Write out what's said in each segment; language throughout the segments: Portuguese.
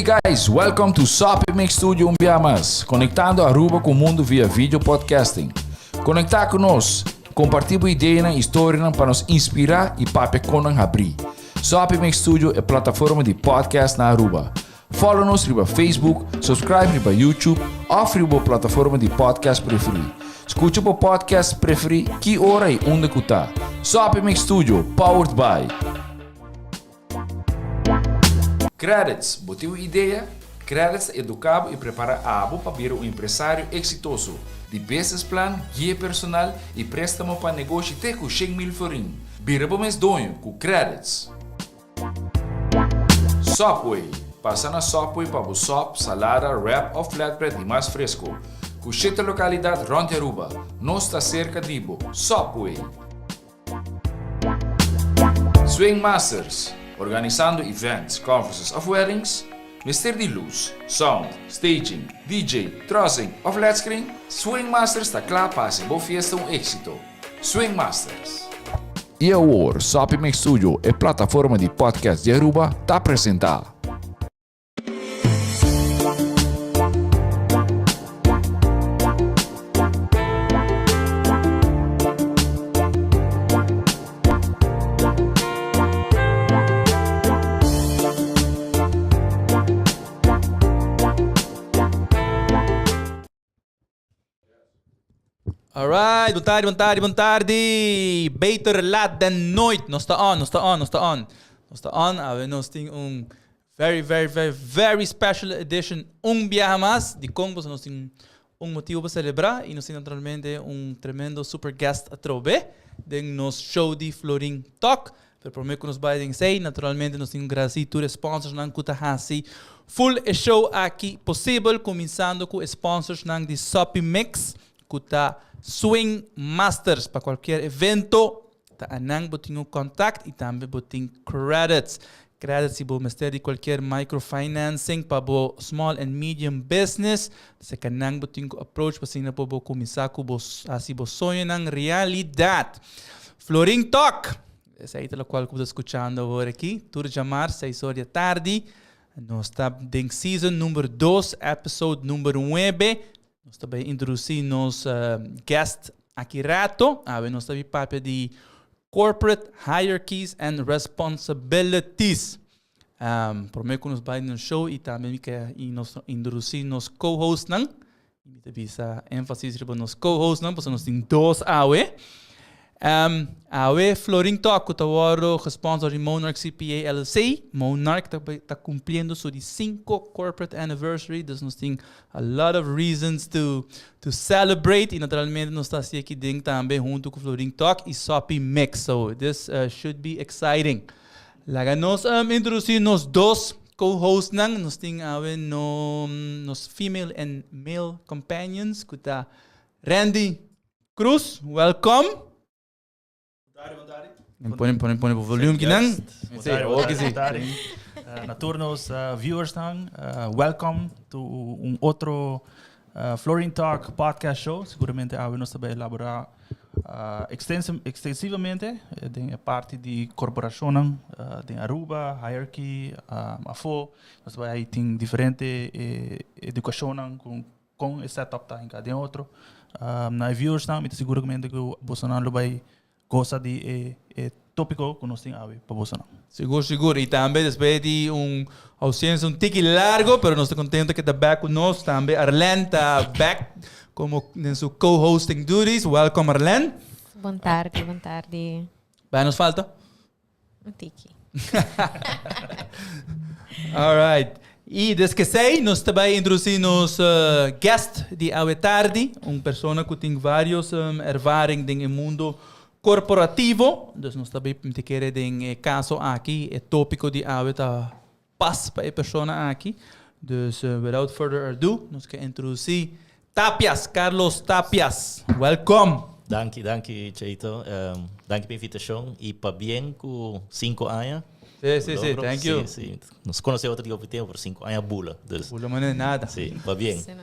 Hey guys, welcome to Sopi Mix Studio conectando Aruba com o mundo via vídeo podcasting. Conectar conosco, compartilhar ideias e histórias para nos inspirar e para nos abrir. Sopi Mix Studio é plataforma de podcast na Aruba. Follow-nos no Facebook, subscribe no YouTube ou na plataforma de podcast preferida. Escute o podcast preferido que hora e onde está. Sopi Mix Studio, powered by Qredits. Botiu ideia? Qredits educa e prepara abo para vir um empresário exitoso. De business plan, guia personal e préstamo para negócio até com 100,000 florin. Vira para mês donho com Qredits. Sopway. Passa na Sopway para o sop, salada, wrap ou flatbread e mais fresco. Com 7 localidades rond Aruba. Nós está cerca de Ibo. Sopway. Swingmasterz. Organizando events, conferences of weddings. Mister de luz, sound, staging, DJ, trussing of LED screen. Swingmasterz está claro para ser boa fiesta éxito. Swingmasterz. E agora, Sopi Mix Studio é plataforma de podcast de Aruba está apresentar. Alright, boa tarde. Beter laat dan nooit. Nós está on. Nós temos very special edition biamas de Congo. Nós temos motivo para celebrar e nós temos naturalmente tremendo super guest a trobe de nos show de Florin Talk. Pero por que nos vai sei, naturalmente nós temos gracias a sponsors nang kutahasi. Full show aqui possível, começando com sponsors nang de Sopi Mix, kuta Swingmasterz para qualquer evento. Tá anang botinho contact e também botinho Qredits. Qredits e bo mister de qualquer microfinancing para bo small and medium business. Se kanang botinho approach para sina po bo começar com bo assim bo sonho nang realidade. Florin Talk. Essa aí é a qual eu estou escutando agora aqui. Tudo chamar 6 horas da tarde. Nós estamos em season número 2, episode número 9. Nós também introduzimos guest aqui rato. Nós também papel de corporate hierarchies and responsibilities. Por meio que nos vai no show e também que nós introduzimos co-host não. E também essa ênfase sobre nos co-host não, porque nós temos 2 Florin Talk, que agora sponsor de byMonarch CPA LLC. byMonarch está cumprindo sua 5 corporate anniversary. Dus nós temos a lot of reasons to celebrate. E naturalmente nós estamos aqui dentro também junto com Florin Talk e Sopi Mix. So this should be exciting. Laga nós introduzimos 2 co-hosts nang. Nós temos nos female and male companions. Que está Randy Cruz. Welcome. Põe o volume que não. Naturnos viewers welcome to outro Florin Talk podcast show. Seguramente nós também elaborar extensivamente de parte de corporação de Aruba, hierarchy, afo. Nós vai ter diferente educação com esse setup tá em cada outro. Na viewers seguramente que o Bolsonaro vai gosta de tópico que nós temos para você. Seguro. E também depois de ausência tique largo, pero nós estamos contentos que está back conosco. Também Arlen está back como em seu co-hosting duties. Welcome, Arlen. Boa tarde. Vai, nos falta? Um tique. Alright. E desde que sei, nós também introduzimos guest de hoje tarde. Pessoa que tem vários ervaring no mundo corporativo. Dus nós também queremos ter caso aqui, tópico de hoje tá pas para a pessoa aqui. Dus without further ado, nós queremos introduzir Carlos Tapias. Welcome. Danke, Cheito. Danke pela invitação e para bem com 5 anos. Sim, thank you. Sim. Nos conhecemos outro tempo por 5 anos bula. Bula não é nada. Sim, para bem. Sim,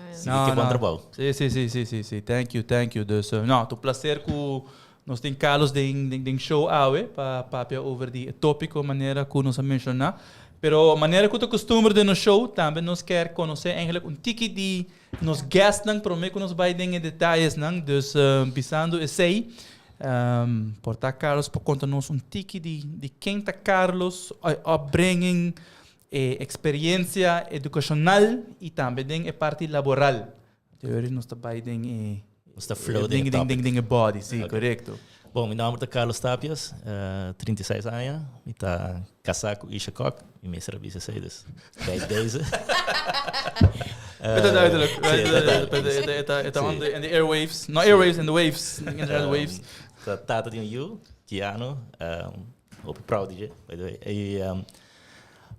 que bom trabalho. Sim. Thank you. Dus não, tu prazer com nós temos Carlos de show para over de tópico maneira que nós mencionar. Pero a maneira que tu costume de no show, também nos quer conhecer eigenlijk tiki de nos guests não prometo que nos vai dar detalhes não, dus pisando esse aí, portar Carlos para contar-nos tiki de quem tá Carlos, upbringing, experiência educacional e também a parte laboral. Teoria nos vai dar Está flow ding body, sim, Okay. correto. Bom, meu nome é Carlos Tapias, 36 anos, e está casado com Isha Kok, e meu serviço é 6 deze. It's duidelijk. It's on the airwaves. Not airwaves, in the waves. In the waves. Tá tata de you, Tiano, hope proud of you, by the way. E,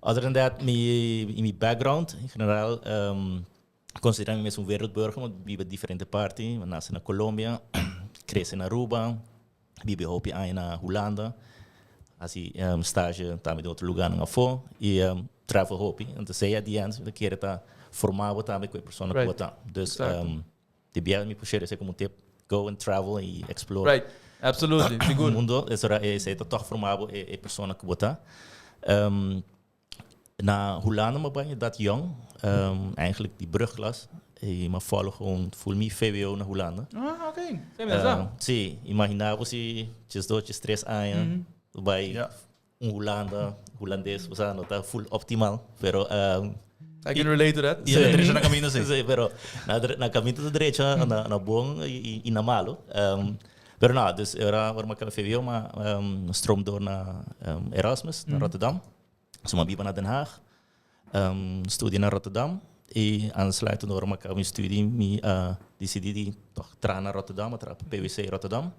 other than that, my background, in general, considerando mesmo wereldburger, want vive diferente parti, nasce na Colômbia, cresce na Aruba, vive hopi aí na Holanda, assim, stage também de outro lugar na fo e travel hopi, então sei adiante, eu quero estar formado também com a pessoa que está. Dus, de bem me puxar esse como tip, go and travel e explore. Right, absolutely, seguro. O mundo, esse está formado a pessoa que está. Na Holanda, maar ben je dat jong, eigenlijk die brugklas. Maar volg gewoon, voel me VWO na Holanda. Ah, ok. Sim, imaginava se just 3 anos, bij Holandês, você não está full optimal, pero I can relate to that. Y en la derecha na camino, sí. Sí, pero na caminho da direita, na bom e na malo. Pero não, dus era uma VWO, maar stroom door na Erasmus, naar Rotterdam. Dus ik ben naar Den Haag, studie naar Rotterdam. En aansluitend door mijn studie, ik decidi toch terug naar Rotterdam, naar PwC Rotterdam.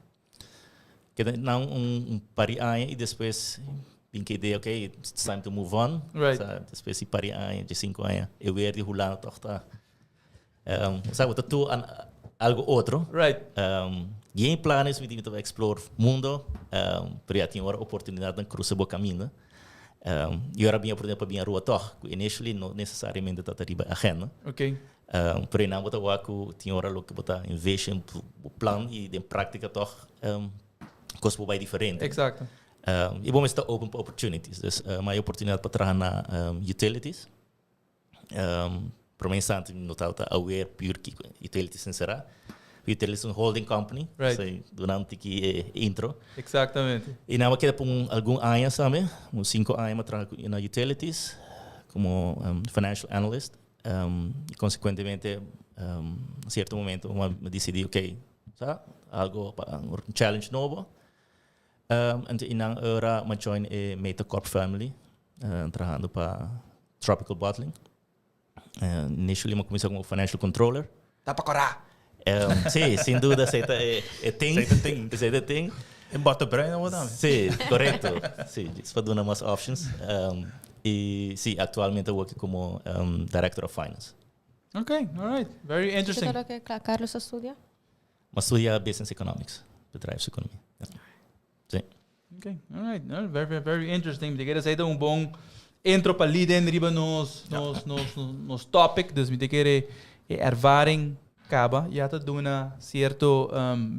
Ik heb nou een paar jaar en depois ben ik idee, oké, it's time to move on. Right. Depois een paar jaar, de 5 jaar, eu weer die Holanda toch daar. Sabe, dat toe aan algo outro. Right. Geen planos met te explorar mundo, pero já tinha uma oportunidade de cruzar o caminho. Eu era bem, por exemplo, bem a rua toch. Initially, não necessariamente está arriba a agenda. Ok. Por exemplo, botar o que tinha hora que botar em vision, o plano e em prática toch, coisa bem diferente. Exacto. E bom, está open para opportunities. Dus, uma oportunidade para trabalhar na utilities. Para mim, instante, não está aware pure que utilities será. Utilities een holding company. Right. So, durante que intro. Exactamente. E na queda por algum ano, sabe? 5 anos na utilities, como financial analyst. E consequentemente, em certo momento, eu decidi, ok, sabe? Algo para um challenge novo. Então, eu era uma join a Metacorp family, trabalhando para tropical bottling. Initially, eu comecei como financial controller. Tá para corar. Sim, sem dúvida, aceita é thing. En bottenbrein, wat dan? Sim, correto. Sim, isso para dar mais options. E sim, atualmente eu work como Director of Finance. Ok, alright. Very interesting. Você falou que Carlos estudia? Mas estudia Business Economics, bedrijfseconomie. Sim. Ok, alright. Very, very interesting. Ik denk dat bom intro para liden riba nos topic. Dus ik denk ervaring acaba, já está dando uma certa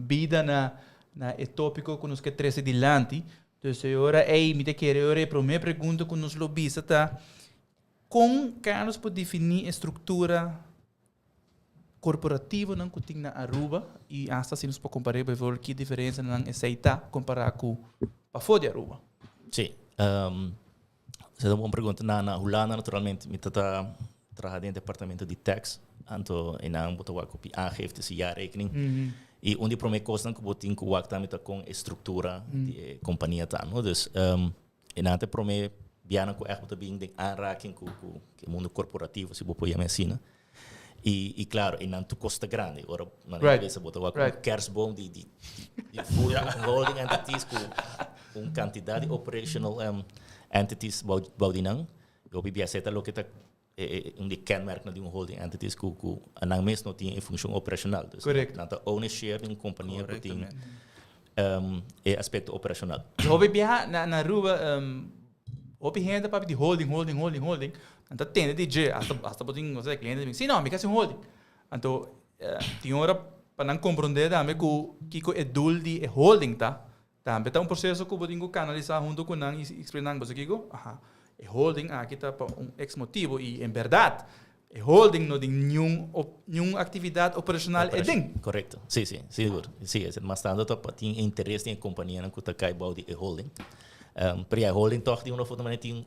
vida na tópico que nos quer trazer adiante. Então, agora, me quero a primeira pergunta que nos lobista tá como Carlos pode definir a estrutura corporativa não que tem na Aruba e hasta se nos pode comparar para ver que diferença não aceita comparar com para fora de Aruba. Sim. Essa é uma boa pergunta. Na Holanda, naturalmente, me está trabalhando no departamento de tax. Anto inang boto wak kopi aangifte si jaarrekening. E onde primeira coisa que botin que wak também com a estrutura de companhia tá, no? Dus inante primeira biana ko echt boto bing de aanraking com o mundo corporativo se bopo yame assim, e claro, inante custa grande. Ora na cabeça boto wak kersboom de full holding entities com quantidade de operational entities baudinang. Eu bibia seta lo que tá de kenmerk de holding entities que anang mes não tinha em função operacional. Dus, correto. Nata ownership em companhia que tem aspecto operacional. Hobby biha na Aruba hobby renda para de holding. Então tem DJ hasta botin você cliente sim não, me quer holding. Então tem hora para não compreender também que é dul de holding tá. Também tá processo que botin canalizar junto com nang explain você que holding aqui tá para ex motivo e em verdade holding não tem nenhuma atividade operacional é ding. Correto. Sim, seguro. Sim, mas tanto tem interesse em companhia que está cai about de holding. Para a holding toch de uma forma tem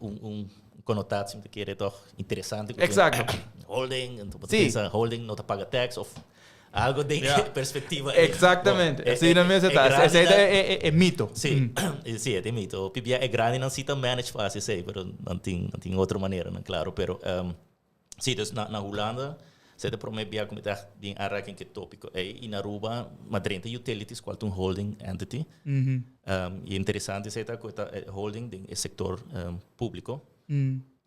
conotatie que é toch interessante. Exato. Holding, então holding não te paga tax ou algo de perspectiva. Exatamente. Assim não mesmo tá. Essa é mito. Sim, sim, é mito. O PBA é grande não se manage fácil, sei, mas não tem outra maneira, não claro, pero sim, então na Holanda se de promete como está bem arraquem que tópico e na Aruba madrenta utilities qual um holding entity. E interessante é que holding é sector público.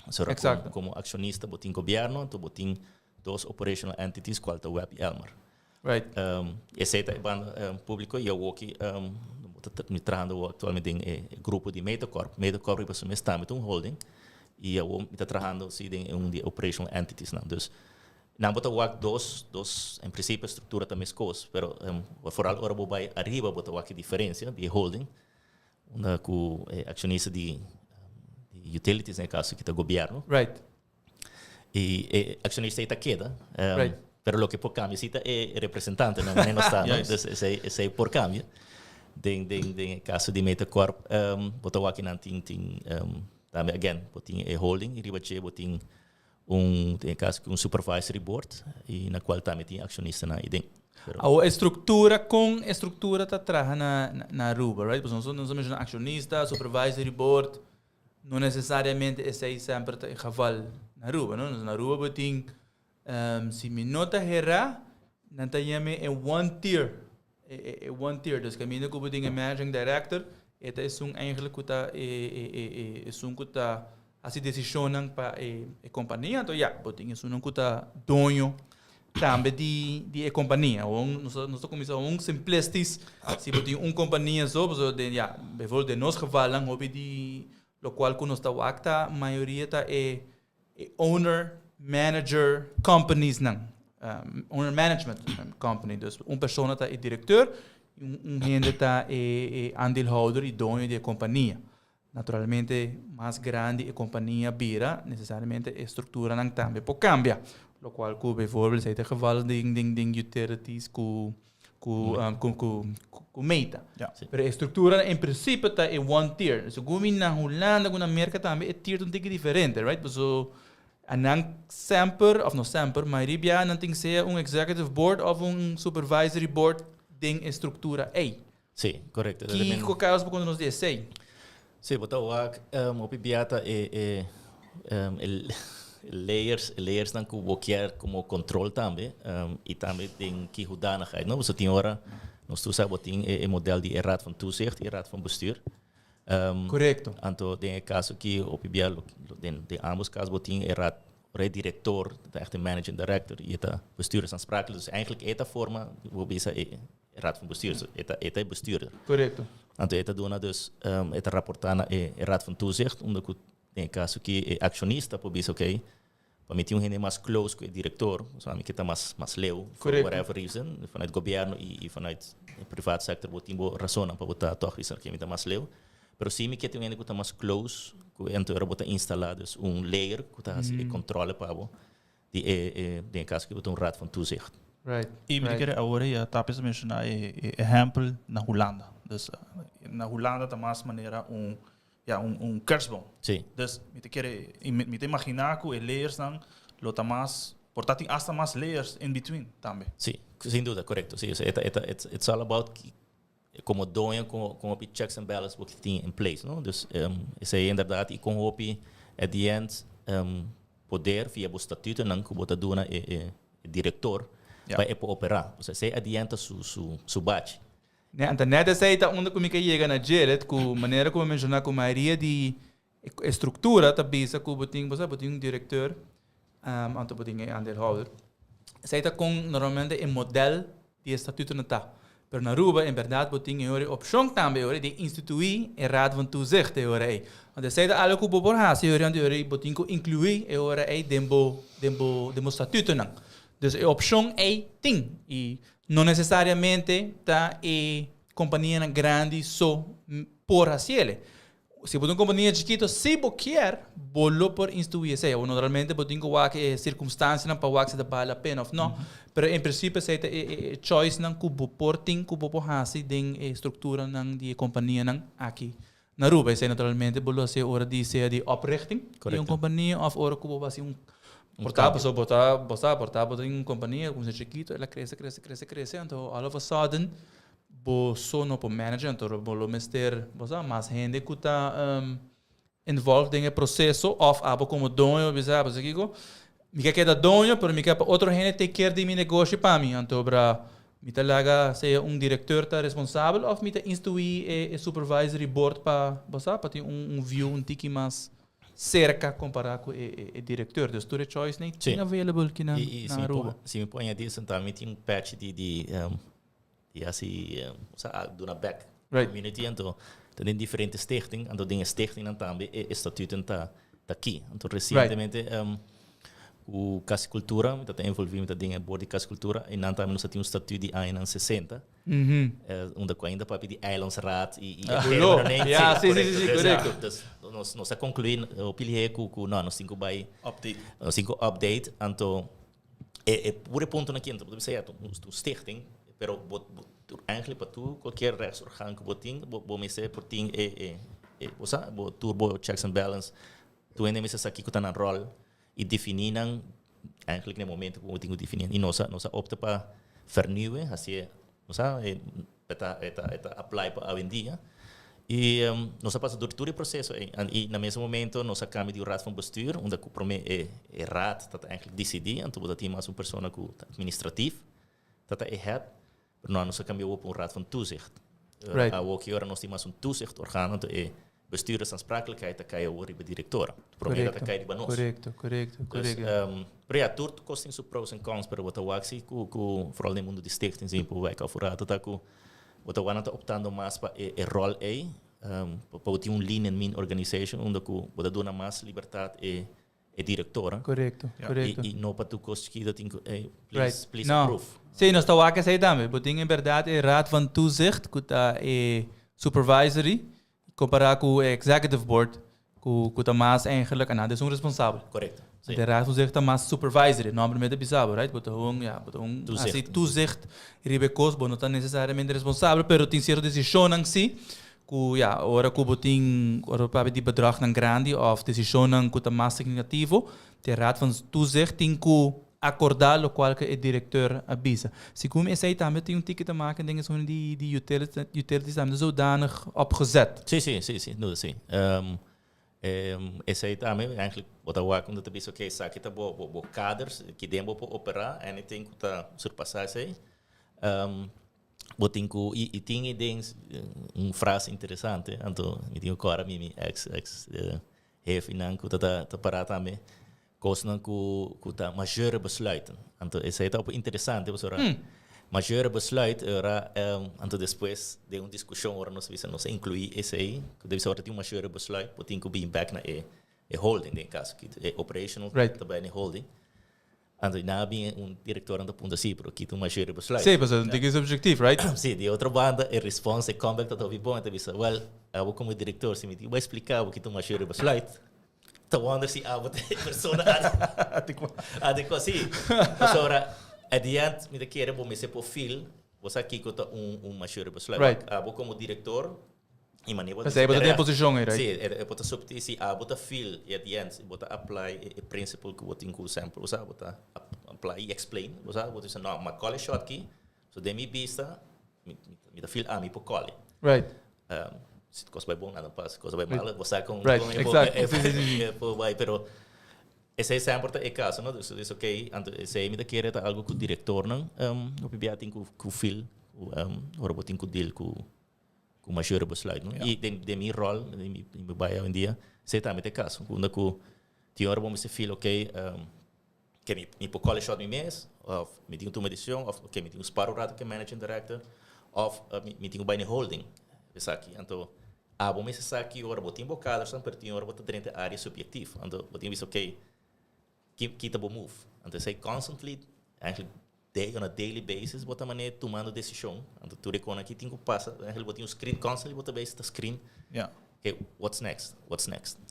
Exato. Como acionista botin governo, então botin dos operational entities qual é Web Elmer. Right. Esse é público e eu aqui me trazendo atualmente em grupo de Metacorp. Metacorp é para está met holding e eu me trazendo se em de operational entities não. Dus não botar o dos em princípio estrutura também coisas, pero foral ora vai arriba botar o diferença de holding, onde com acionista de utilities no caso que está governo. Right. E acionista está queda. Right. Pero lo que por cambio cita é representante, não está, esse é por cambio. Den caso de Metacorp, botou aqui não tem também again, botin holding e ribache botin tem caso que supervisory board e na qual também tem acionista na idem. A estrutura está atrás na Aruba, right? Nós somos acionista, supervisory board, não necessariamente esse aí sempre está em geval na Aruba, não? Na Aruba botin se me nota errar, não tem é one tier, dus caminho que botin managing director, esta é eigenlijk que está que está assim decisionam para a companhia, então botin é que está dono também de companhia. Nós começamos simplistis, se botin companhia só, bijvoorbeeld in ons geval lang hobby de lo qual que nós está a maioria está owner manager companies não, owner management company, dus pessoa está diretor, gente está aandeelhouder e dono da companhia. Naturalmente, mais grande a companhia vira, necessariamente a estrutura não também pode cambiar. Lo qual, bijvoorbeeld, se é geval de utilities com meta. Mas a estrutura, em princípio, está em one tier. Se você na Holanda, na América também, é tier um pouco diferente, right? So, não sempre, ou não sempre, mas não tem que ser executive board ou supervisory board de estrutura A. Sim, correto. Que é o caso quando nós dizemos sim, botou o pibiata layers dan que quer como controle também e também tem que hoedanigheid. Não, você tem hora nós tu sabe tem o modelo de raad van toezicht e raad van bestuur. Correcto. Então tem caso que o PBL de ambos casos botin raad diretor, de echte managing director e eta bestuursaansprakelijk. Dus eigenlijk eta forma wo bisa raad van bestuur, eta bestuurder. Correcto. Então eta dona dus eta rapportar na raad van toezicht, omdat tem caso que acionista por isso ok, para mim tem gente mais close com o diretor, so que está mais leu for whatever reason, vanuit governo e vanuit private sector botin bo razão para botar toch isso que está mais leu. Pero sim que tem gente que está mais close, que então era botar instalados layer que está assim controle para bo de caso que botar raad van toezicht. Right. E me quer agora já tá pensando mencionar exemplo na Holanda. Dus na Holanda tá mais maneira kerstboom. Sim. Dus me te imaginar que layers dan lo tá mais, portanto tem hasta mais layers in between também. Sim, sem dúvida, correto. Sim, it's all about como dono com o checks and balances que tem em place, não? Dus isso é verdade e com o at the end poder via o estatuto não que bota dona diretor vai operar. Ou seja, adianta su batch. Então, nada aceita onde como que chega na jail, com maneira como mencionar com a maioria de estrutura, tá bisa com boting diretor, anto boting aandeelhouder. Aceita com normalmente um modelo de estatuto não tá. Pero na Aruba, em verdade, boting a opção também de instituir a raad van toezicht aí. Então, aceita algo que por hasi ori boting incluir aí dembo estatuto não. Dus a opção é tem e não necessariamente tá a companhia grande só por hacerle. se você companhia chiquito, se você quer, bolo por instituir se, ou normalmente você tem que circunstância não para que vale a pena, não. Pero em princípio se é choice não que você porting, que você hasi den estrutura não de companhia não aqui. Na Aruba, se naturalmente bolo se hora de ser de oprichting de uma companhia, ou hora que você portável, só portável em uma companhia, como se chiquito, ela cresce, então all of a sudden boso no po manager, então bolo mister, mas gente que está involved em processo of abo como dono, sabe, assim que me quer da dono, pero me quer outro gente take care de meu negócio para mim, então para me talaga ser diretor tá responsável ou me tá instruir supervisory board para ter view tiki mais cerca comparado com o diretor. Então, toda choice nem tem available aqui na Aruba. Se me põe a disso, então, me tem patch de assim, do na back community, então, tem diferentes stichting, então, tem stichting também, e estatuto tá aqui. Então, recentemente, o Casicultura, está envolvido em board de Casicultura, e não também nós temos estatuto de anos 60, onde ainda para pedir Islands Rat e sim, correto. Nós concluímos o pilhe com nós temos que update, então é puro ponto aqui, então você é tu stichting, pero eigenlijk para tu qualquer restaurante que botin, bo me ser por tin você bo turbo checks and balance, tu ainda me aqui que tá na rol e defininam eigenlijk no momento que eu tenho definir e nós opta para vernieuwen, assim, nós eta apply para hoje em dia e nós passa por todo o processo e no mesmo momento nós cambia de raad van bestuur, onde o primeiro é raad dat eigenlijk decidir, então você tem mais uma pessoa administratief dat é head, mas nós cambiamos para raad van toezicht. A outra hora nós temos toezicht orgaan, então é bestuurders aansprakelijkheid, dan kan je horen bij directeur. Het probleem dat kan je bij ons. Correcto. Maar ja, door kosting zo pros en cons, maar wat we zien, vooral in het mundo de stichting, zijn we wijk afvoeren, dat we wat we aan het optando mais para a rol para ter linha in mijn organization, onde we doen mais liberdade e directora. Correcto. E não para tu kost dat please approve. Sim, nós estamos aqui aí também, porque em verdade é raad van toezicht, que é supervisory, comparado com o executive board, que está mais eigenlijk aan de responsável. Correto. De raad van toezicht está mais supervisory, normalmente é bizarro, right? Porque assim toezicht, ribecos, não está necessariamente responsável, pero tem certa decisão em si, que ora que botin, ora para de bedrag não grande, ou decisão que está mais significativo, de raad van toezicht tem que acordar o qual que o diretor avisa. Se como esse aí também tem ticket te maken, dingen zo'n die utilities também zodanig opgezet. Sim, não sim. Esse aí também, eigenlijk, wat eu quando te biso que sabe que bo kaders que demo para operar, anything que tá surpassar sei. Botin ku e tem ideias, frase interessante, então me tinha agora mimi ex chef inan que tá parar também. Kosten que tá majeure besluiten. Então, esse é muito interessante, você majeure besluit era, então depois de uma discussão, ora nós incluir esse aí, que deve ser ter um majeure besluit, porque tem que be back na holding, em caso que é operational, também é holding. Então, não havia diretor anda ponto assim, porque tem um majeure besluit. Sim, mas tem que ser objetivo, right? Sim, de outra banda, a response, comeback, tá ouvindo bom, então, well, eu como diretor, se me vai explicar o que tem um majeure besluit. Te wonder se a persona adequa sim. Mas ora, adiante, me querer bom esse perfil, você aqui que mature besluit. Abo como diretor, e maneira mas aí você tem a posição aí, right? Sim, é bota subti se abo ta feel e adiante, bota apply o principle que você tem que sample, você bota apply e explain, você bota dizer não, mas call shot aqui, so de mi vista, me da feel mi po call. Right. Se coisa vai bom, nada passa, coisa vai mal, você com pero esse é sempre o caso, não? Isso é ok, esse aí me quer algo que o diretor não, o PBA tem que feel, o robô tem que deal com majeure besluit, não? E de minha rol, de minha baia hoje em dia, esse também é o caso, quando que tinha hora bom me se feel ok, que me por college shot me mês, ou me tenho uma decisão, ou que me tenho sparrow rato que managing director, ou me tenho baina holding, essa aqui, então bom me se aqui ora botin bocadas são pertinho ora botar dentro da área subjetiva então botin visto ok kita bo move então sei constantly actually on a daily basis bota maneira tomando decisão então tu recona aqui tem que passar actually botin o screen constantly bota base da screen okay, what's next?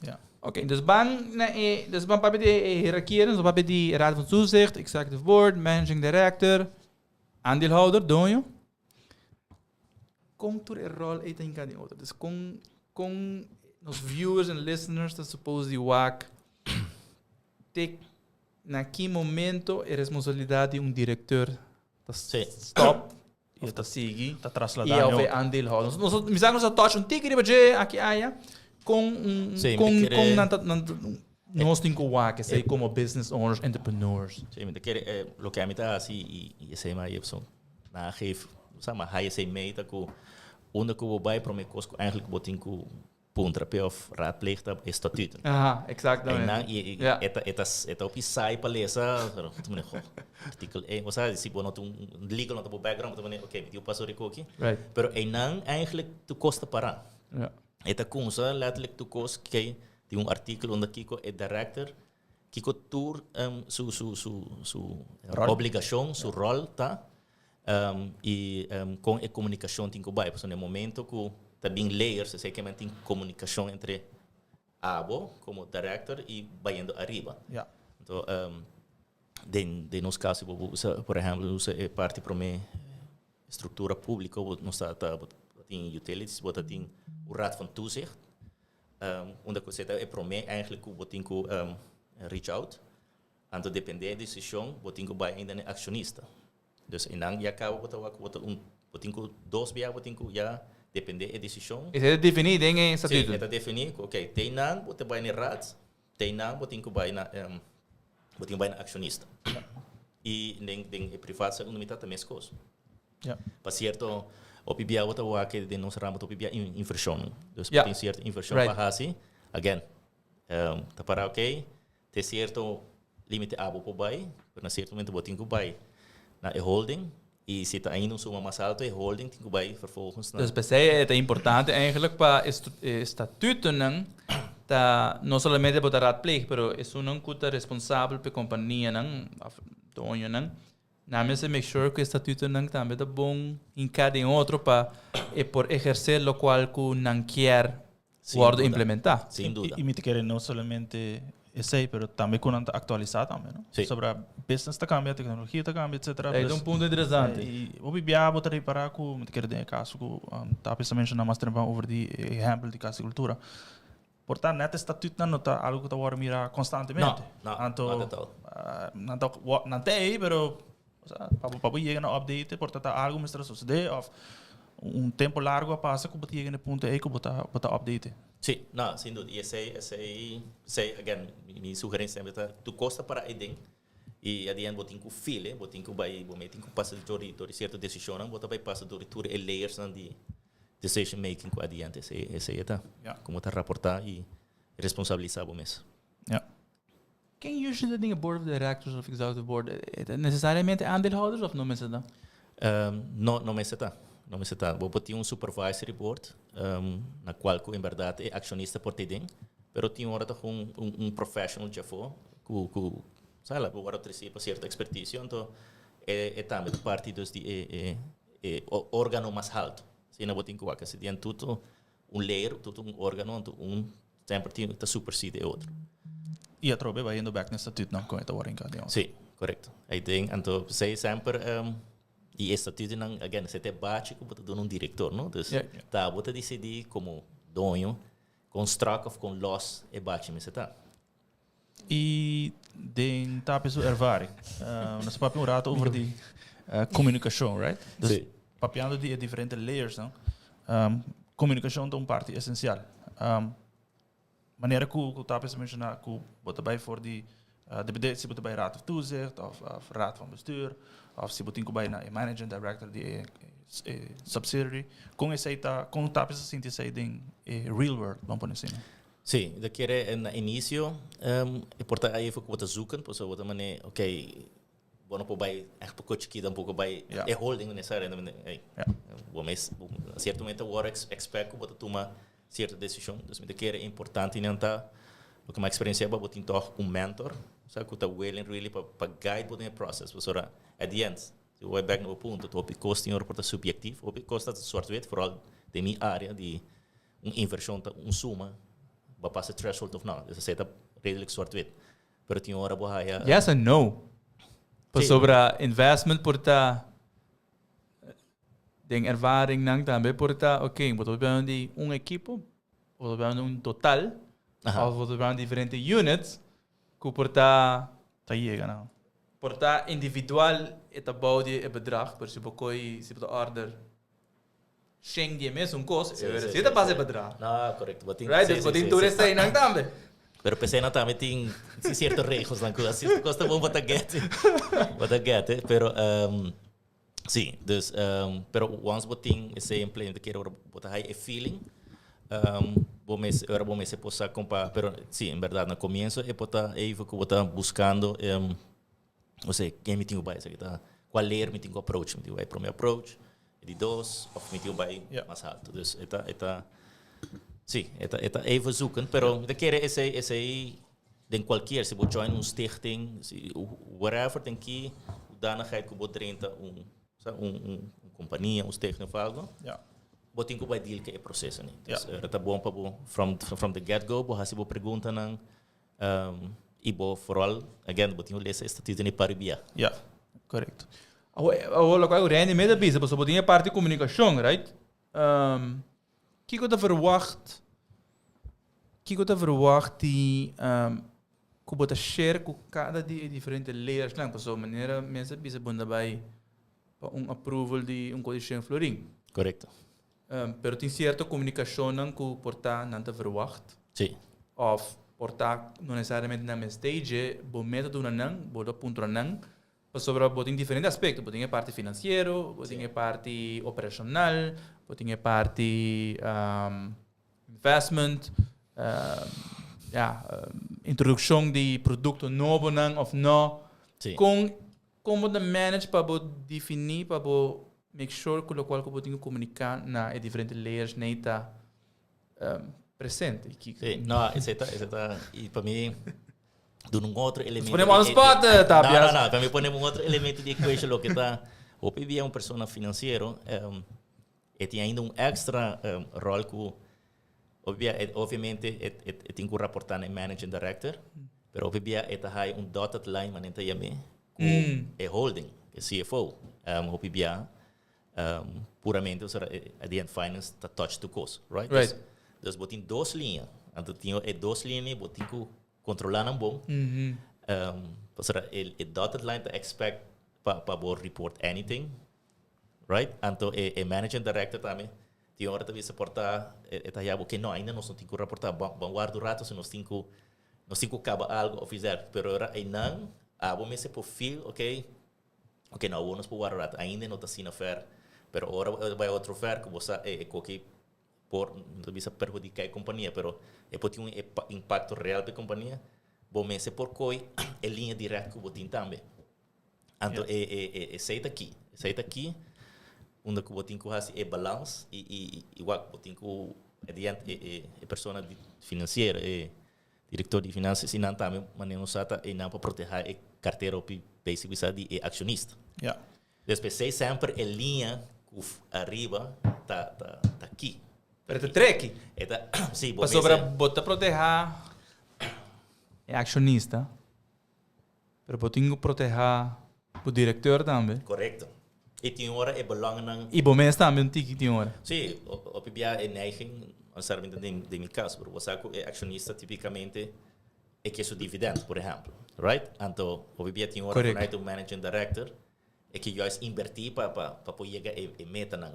Ja. Oké, dus ban papi de hierarchie, dus papi de raad van toezicht, executive board, managing director, aandeelhouder, doe je? Kom toe de rol uit in kan die auto. Dus kom nos viewers en listeners, dat suppose die wak, take na que momento é responsabilidade de diretor Sim. stop e tá seguir Tá e trasladando. ao ver aandeelhouders. Nós misamos a touch tique de budget aqui aí com nós tem que wak sei como business owners, entrepreneurs. Sim, mas quer lo que a mim tá assim e sei mais eu na geef, sabe, mas aí sei meita com onde que eu vai para me cosco eigenlijk botin com puntrape of raadpleegd op statuten. Aha, exatamente. Eta op je site para lezen, artikel 1, ou seja, se você não legal não background, você ok, eu passo aqui. Right. Pero não eigenlijk tu costa para. Ja. Eta coisa letterlijk tu cost que tem artikel onde Kiko é director, Kiko tour su obrigação, su rol tá, e com a comunicação tem que vai, porque no momento que também layers, se que tem comunicação entre abo como director e vaindo arriba. Ja. Então, de nos casos, por exemplo, usa parte para mim estrutura pública, nós tem utilities, tem o raad van toezicht, onde você é para mim eigenlijk o tem que reach out, então depender da decisão, o tem que vai ainda é acionista. Então, não já acaba o tem que dois via, o tem que já depender da decisão. Isso é definido em estatuto. Sim, é definido. Ok, tem não, você vai na raad, tem não, você tem que vai na acionista. E nem privado, não me também as coisas. Ja. Para certo, o PBA outra o que de nós ramamos o PBA inversão. Então, tem certa inversão para assim, again, tá para ok, tem certo limite abo para buy, mas certo momento você tem que buy na holding. E se está ainda suma mais alto, é holding, tem que vai vervolgens. Dus bij zij é importante eigenlijk para estatuto não somente para raadpleeg, pero é não que responsável pela companhia dono namens make sure que o estatuto também é bom em cada outro para por exercer lo qual que não quer guarda implementar. Sem dúvida. E me querem não somente esse, pero também com atualizar também, não? Sim. Sobre a business tá cambia, a tecnologia tá cambia, etc. É um ponto interessante. E o BBA botar para com me querer de caso com tá pensando na mais tempo over de exemplo de casicultura. Portanto, net estatuto não tá algo que tá agora mira constantemente. Não tem, pero para chegar na update, portanto algo me estressa suceder ou tempo largo passa que botar no ponto aí que botar update. Sim, não, sem dúvida. E esse again, minha sugerência é tu costa para aí e adiante botin com file, botin com vai, botin com passa de certa decisão, botar vai passa de tour e layers de decision making com adiante, esse tá. Como tá reportar e responsabilizar o mês. Ja. Quem usually tem board of directors of executive board? Necessariamente aandeelhouders of não mesmo? Não me está. Não me está. Vou ter supervisory board, na qual em verdade é acionista por ter pero tinha hora professional já foi, sei lá, agora ter para certa expertise, então é também parte dos órgano mais alto. Se não botem que se tem tudo layer, tudo órgano, sempre tem que supersede outro. E a trobe vai indo back no estatuto não com esta hora em cada. Sim, correto. Aí tem, então sei sempre e estatuto não, again, se te bate que botar diretor, não? Então, tá, botar decidir como dono, com strike of com loss e bate me se tá. E den tapes ervaring. Nós papel um rato over de comunicação, right? Sim. Papiando de diferentes layers, não? Comunicação é uma parte essencial. Maneira que o tapes mencionar que botar bij voor die se botar bij raad van toezicht of raad van bestuur of se botar bij na managing director die subsidiary com esse com tapes assim de sair em real world, vamos por assim. Sim, da querer no início, porta aí foi que zoeken, por isso outra maneira, ok, bueno por vai, echt por coach aqui um pouco vai, é holding necessariamente, mas certo momento o work expect que botar tomar certa decisão, então me querer é importante não tá, o que uma experiência é botar então mentor, sabe que tá willing really para guide botar o processo, por isso at the end, se vai back no ponto, tu op kost in porta subjetief, op kost dat soort wet, vooral de minha área de inversão, suma, vai passar threshold of não. Dus dat is redelijk zwart-wit. Pero tinha hora boa ja. Yes and no. Sim. Sobre investment por ta den ervaring nang também por ta, ok, vou ver onde equipo, vou ver onde total, ou vou ver onde diferentes units, que por ta Chega, não. por ta individual eta bouw die bedrag, por exemplo, koi se de order schenk die mes kost, se ta base bedrag. Não, correto. Right, dus botin toerist aí nang também. Pero pensei na também tem certos regras na coisa. Se gosta bom botar get, pero sim, dus pero once botin esse implemento que era botar aí feeling, bom mês se possa comparar, pero sim, em verdade no começo é botar aí que botar buscando, ou seja, quem me tinha vai isso aqui tá, qual ler me tinha approach, me tinha vai primeiro approach, de dois, of me tinha vai mais alto, dus eta sim, eta even zoeken, pero de keren is hij den qualquer, se você join stichting, whatever tem que danigheid que você renta companhia, stichting of algo. Ja. Você tem que vai deal que é processo né. Dus tá bom para from the get go, você se você pergunta nang e bo vooral again, você tem que ler estatística nem para bia. Ja, correto. Lo que eu rende meio bisa, porque botin parte de comunicação, right? Que eu te verwacht? Que eu te verwacht die que você share com cada de diferentes layers, lang, por sua maneira, mensen bisa bunda bij approval de condition Florin. Correcto. Pero tem certa comunicação não que portar não te verwacht. Sim. Of portar não necessariamente na mesma stage, bom método não, bom ponto não. Sobre botin diferentes aspectos, botin a parte financeiro, botin a parte operacional, botin a parte investment, introdução de produto novo não of não, com como de manage para definir, para make sure que o qual que botin comunicar na diferentes layers neta presente. Sim, não, esse tá e para mim do um outro elemento. Ponemos on spot, Tapias. Não, para mim ponemos outro elemento de equation lo que tá. O PB é uma pessoa financeiro, e tem ainda extra rol que obviamente tem que reportar no managing director, pero o PB é tá dotted line manenta yame é holding, é CFO, o PB puramente at the end finance tá touch to cost, right? Right. Dus botin duas linhas, então tinha duas linhas, botin que controlar não bom. Para o dotted line to expect para report anything, right? Então o managing director também tem hora de suportar eta já porque não ainda nós não tem que reportar bom guardo rato se nós tem que acabar algo ou fizer, pero ora não abo me se perfil, ok não vamos por guardo rato ainda não está sendo fair, pero ora vai outro fair que você que por não bisa perjudicar a companhia, pero pode ter impacto real para a companhia. Bom, mas por coi é linha direta que o botin também. Então aceita aqui, onde o botin que faz é balance e igual botin que adiante é pessoa financeira, é diretor de finanças e não também maneira usada e não para proteger a carteira ou basicamente é acionista. Ja. Depois sempre a linha que arriba tá aqui. Pero te treque. Sim, para sobre botar proteger é acionista, pero botin que proteger o diretor também. Correto. E tem hora é belangrijk. E bom mês também tem hora. Sim, o PBA é neiging, necessariamente de meu caso, porque você é acionista tipicamente é que é o dividendo, por exemplo, right? Então, o PBA tem hora para o managing director é que eu invertir para poder chegar a meta não.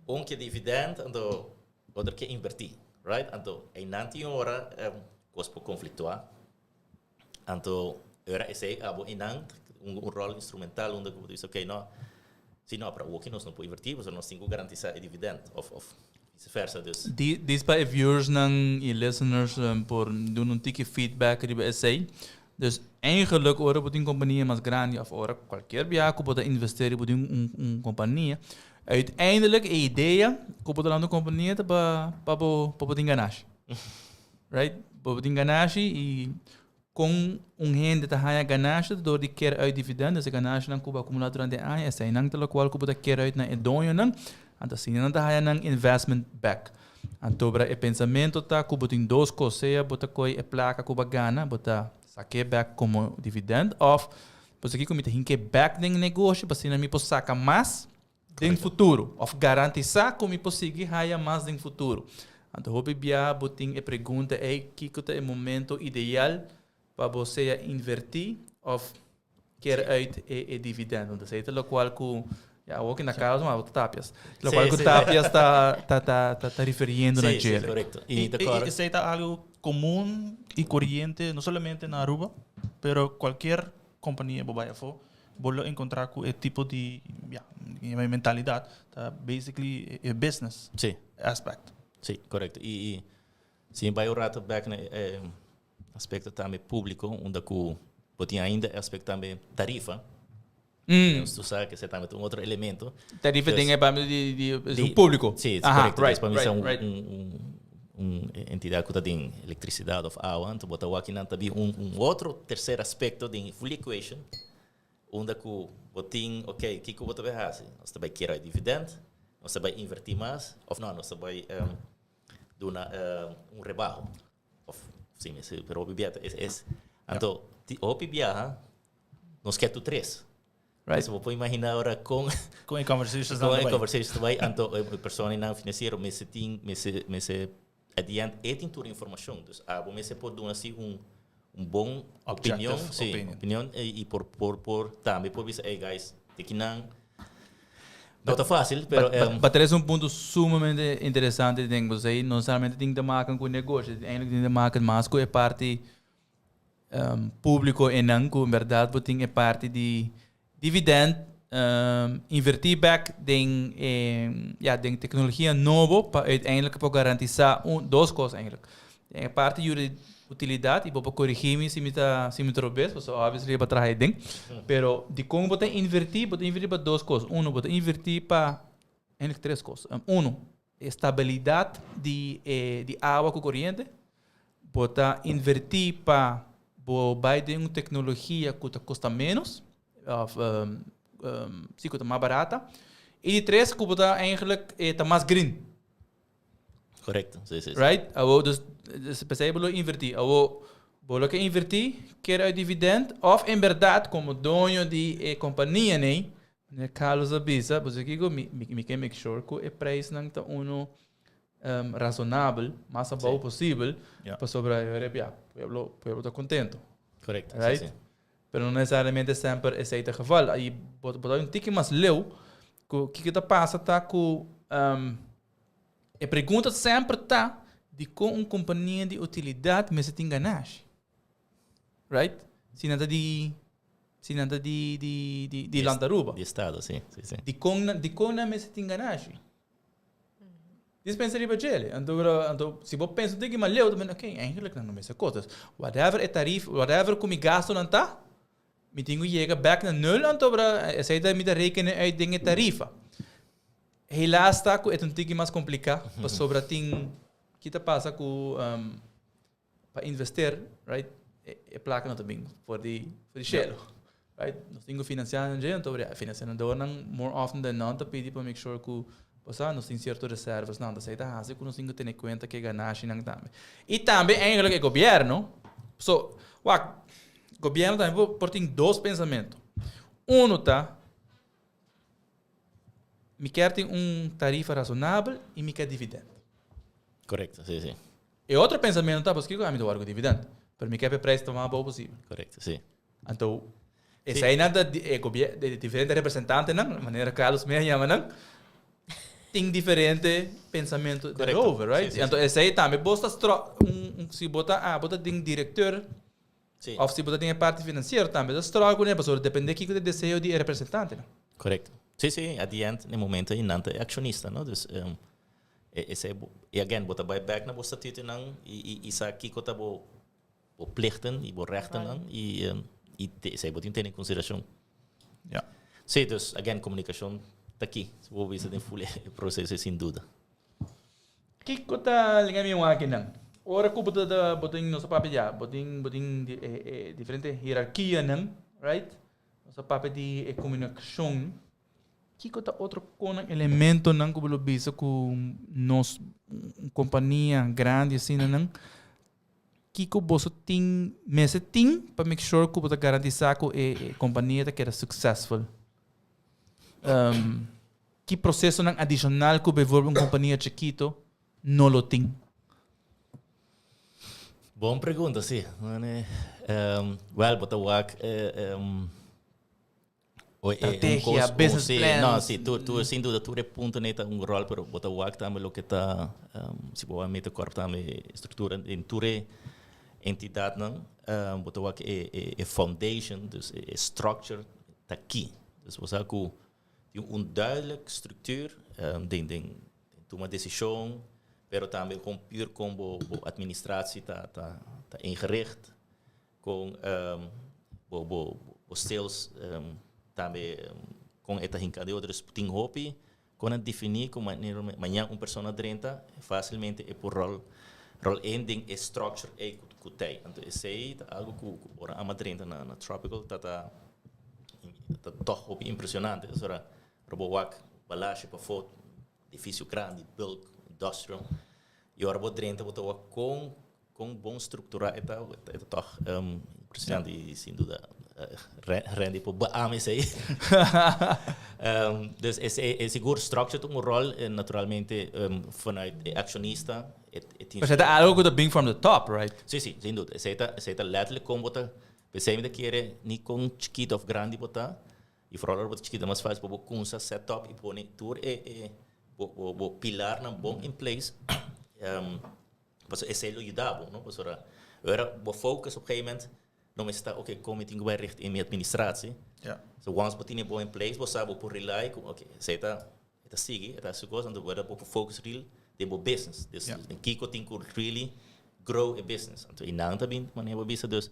Então, que é dividendo, então outro que é invertir, right? Então, aí não tem hora coisa para conflituar. Então, era esse rol instrumental onde eu disse, ok, não, se não para o que nós não podemos invertir, mas nós temos que garantir o dividendo, ou vice-versa. Diz para viewers e listeners por doen tikje feedback ribe essay. Dus eigenlijk ora moet een compagnie mais grande of ora qualquer biaco pode investir op een compagnie. Uiteindelijk a ideia que pode lá na companhia para poder enganar. Right? Para poder enganar e com rende tá haya ganância do de quer uit dividendo, essa ganância não cuba acumular durante ano, essa não pelo qual cuba quer uit na edonho não, Então, assim, não dá ng investment back. Então, o pensamento tá que botem duas coisas, bota coi a placa que bagana, bota saque back como dividend, of você aqui comita hinke back den negócio, para não me posso sacar mais no futuro, of garantizar que me posso seguir haya mais no futuro. Então, o bia botem a pergunta é que é o momento ideal para você invertir of quer uit e dividend. Então, é o qual que ook na casa, mas tapias. O qual que tapias está referindo na gel. Correcto. Y ese es algo común y corriente, no solamente en Aruba, pero cualquier compañía vaya a encontrar con el tipo de mentalidad, basically a business aspect. Sí, correcto. Y si vai o rato back na aspecto também público, onde que botem ainda aspecto também tarifa. Tu sabe que você também tem outro elemento. Tarifa tem para de público. Sim, correto. Para mim é uma entidade que tem eletricidade ou água, então botar aqui não também outro terceiro aspecto de full equation, onde que botem, ok, que eu vou fazer? Nós vai querer dividend, nós vai invertir mais, ou não, nós vai dar rebarro. Sim, pero o PBA então, o PBA nós quer tu três. Right. Você pode imaginar agora com conversations também, então a pessoa não financeira, mas se adiante tem toda a informação, então você pode dar assim bom opinião, opinião e por também por dizer, hey guys, que não está fácil, mas traz ponto sumamente interessante, dengo, você não somente tem que marcar com o negócio, ainda tem que marcar mais com a parte público e não com verdade, tem a parte de dividend, invertir back den tecnologia nova para uiteindelijk para garantizar duas coisas eigenlijk. A parte de utilidade e para corrigir se me trobes, porque obviously para trazer ding. Pero de como botar invertir para duas coisas. Botar invertir para eigenlijk três coisas. Estabilidade de água com corrente. Botar invertir para buy de uma tecnologia que custa menos. Zie ik het maar barata. En die tres koop dat eigenlijk mais green. Correcto, sim. Right? Dus pensei bolo invertir. Bolo que invertir, quer uit dividend of in verdade como dono de companhia, né? Ne Carlos avisa, pois aqui me quer make sure que o preço não está razonável, mais bom possível, para sobreviver. Pueblo está contento. Correcto, right? sim. Pero não necessariamente sempre esse é o geval. Aí, botar um tique mais leu, que está passa tá com a pergunta sempre tá de com uma companhia de utilidade, mas se tem ganagem, right? Se nada de Landaruba. De estado, sim. De com na mas se tem ganagem. Dispensaria para ele. Então, se você pensa que mais leu, também ok, eigenlijk não me se cotas. Whatever é tarifa, whatever que me gasto não tá. Me tenho que chegar back na nul, então essa ideia me dá rekenen uit dingen tarifa. Helaas está com é um tique mais complicado, para sobre ting que tá passa com para investir, right? É placa não também for the shell, right? Nós temos financiar então financiando não more often than not, pedir para make sure que nós temos certas reservas, não, das aí tá assim que nós temos que ter em conta que ganagem não também. E também eigenlijk é governo, o governo também tem dois pensamentos. Tá, me quer ter tarifa razonável e me quer dividendo. Correto, sim. E outro pensamento tá, porque eu me dou algo dividendo, para me quer preço o mais bom possível. Correto, sim. Então, essa aí nada de diferente representante, não, maneira Carlos me chama, não. Tem diferente pensamento de over, right? Sim. Então, essa aí também basta se botar tem diretor. Sim. Of se você tem a parte financeira também, das trocas, né? Porque depende do desejo de representante, né? Correto. Sim, adiante, no momento, e não é acionista, não? Dus, e again, você vai back na você título, não? E isso aqui que você vai plichten, e vai rechten, não? E isso aí você tem em consideração. Sim, dus, again, comunicação está aqui. Vou ver se tem full processo, sem dúvida. O que você liga aqui, não? Ora que botem nosso papel já, botem diferente hierarquia, não? Right? Nosso papel de comunicação. Kiko ta outro conang elemento nang kubulo bisa com nos companhia grande assim nang Kiko boso ting mese ting para make sure que puta garantizar que a companhia tá que era successful. Que processo nang adicional que bevolve uma companhia chiquito não lo ting. Boa pergunta, sim. Well, but estratégia, business plans. Não, sim, tu sem dúvida tu ponto neta rol, pero but também o que tá se boa meta corpo também estrutura em ture entidade não, but é foundation, dus é structure tá aqui. Dus você tem duidelijke structuur, tem uma decisão, pero também com pure como administratie tá ingericht, com sales também com esta rinca de outros tem hobby, quando definir como amanhã pessoa 30 facilmente é por rol ending é structure é que então esse aí algo que ora a 30 na tropical tá toch hobby impressionante, ora robowak balagem para foto edifício grande bulk industrial e ora 30 botou com bom estrutura é toch impressionante e sem dúvida rende por baame sei. Dus é seguro structure tem rol naturalmente vanuit acionista Mas é algo que vem from the top, right? Sim, sem dúvida. Essa letterlijk como bota, pensei que querer nem com chiquito ou grande botar e fora bota chiquito mas faz para com essa setup e põe tour bo pilar na bom in place. Mas esse é o ajudava, não? Mas era bo focus op gegeven moment não está ok como tem que vai recht em minha administratie. So once botinha bom in place, você sabe por rely com ok, está sigue, está seguro, então agora bo focus real de bo business. Dus Kiko tem que really grow a business. Então e não também maneira bisa dus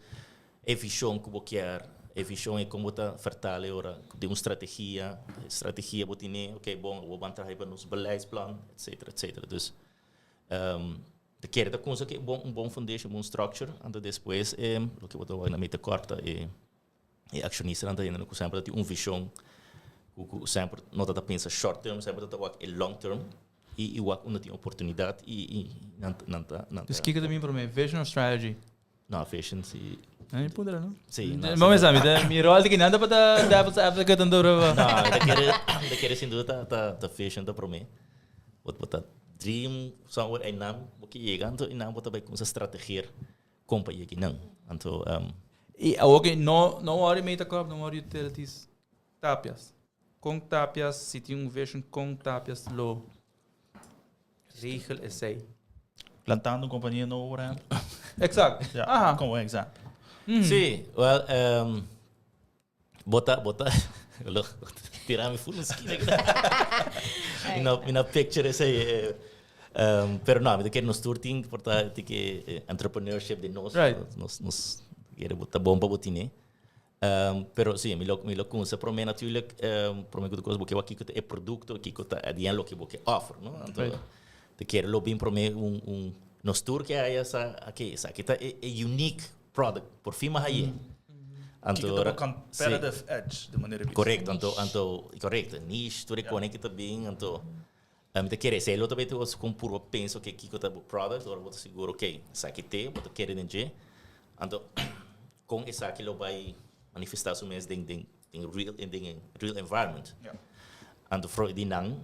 a visão que bo quer, a visão é como tá vertale ora de uma estratégia botinha, ok bom, vou trabalhar para nos beleidsplan, etc. Dus de querer da coisa que bom foundation, bom structure, então depois o que eu vou na meta corta e acionista anda ainda com sempre tem visão, o sempre não tá pensa short term, sempre tá work long term e work onde tem oportunidade e não. Dus kijk também para mim, vision or strategy. Não, vision sim. Não pode não. Sim. Vamos sabe, mi rol que nada para dar que tanto rova. Não, de querer sem dúvida tá vision tá para mim. Botar dream somewhere em nam porque chegando em nam botar com essa estratégia companhia que não então e ok não hora meita corp não hora utilities tapias com tapias se tem vision com tapias lo regel essay Plantando companhia no hora. Exato. Como é exato. sim well bota tirar-me full skin na picture esse pero não, de que nos turting portanto que entrepreneurship de nós nos quer botar bomba botine pero sim me lo consa para mim natuurlijk para mim que coisa porque aqui que é produto aqui que tá adiante lo que você offer não então de quer lo bem para mim nos tur que aí essa aqui tá é unique product por fima aí Então, competitive edge de maneira correto, correto. Niche, tu reconhece que bem, então, te querer se ele também tu com puro penso que kiko tá product, ou você seguro, ok, saque te, você querer dentro, então, com esse aqui lo vai manifestar o mesmo em real environment. Então, for de não,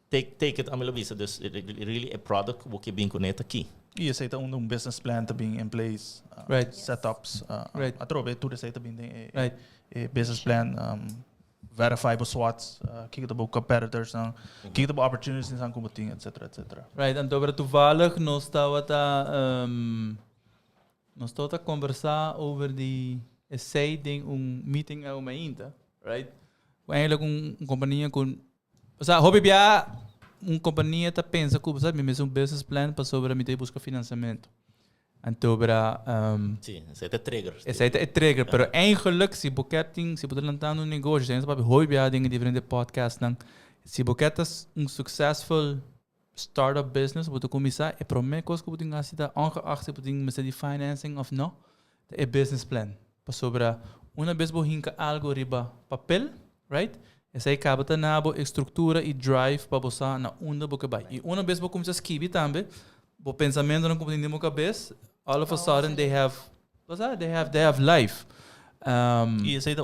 take it a melo visa, dus really a product que bem conecta aqui. E esse aí um business plan também em place, setups, atrobe tudo esse aí também tem business plan, verify os SWOTs, kijk op competitors, kijk op opportunities aan competing, etc. Right, então para toevallig nós estava a conversar over die essay de meeting ao mainta, right? Eigenlijk companhia com, o sea, hobby bia companhia tá pensa que sabe mesmo business plan para sobre a mim buscar financiamento. Então para sim, esse é trigger. Esse é trigger, pero eigenlijk se boqueting, se poder lançar um negócio, tem para hobby bia dinge diferente podcast não. Se boquetas successful startup business, você começar é para mim coisa que você tem que fazer, ongeacht se você tem de financing of não, é business plan. Para sobre uma vez você hinca algo riba papel, right? Essa aí acaba na estrutura e drive para você na onda boca vai. E uma vez você começa a escrever também, o pensamento não compreende na cabeça, all of a sudden they have life. E esse aí é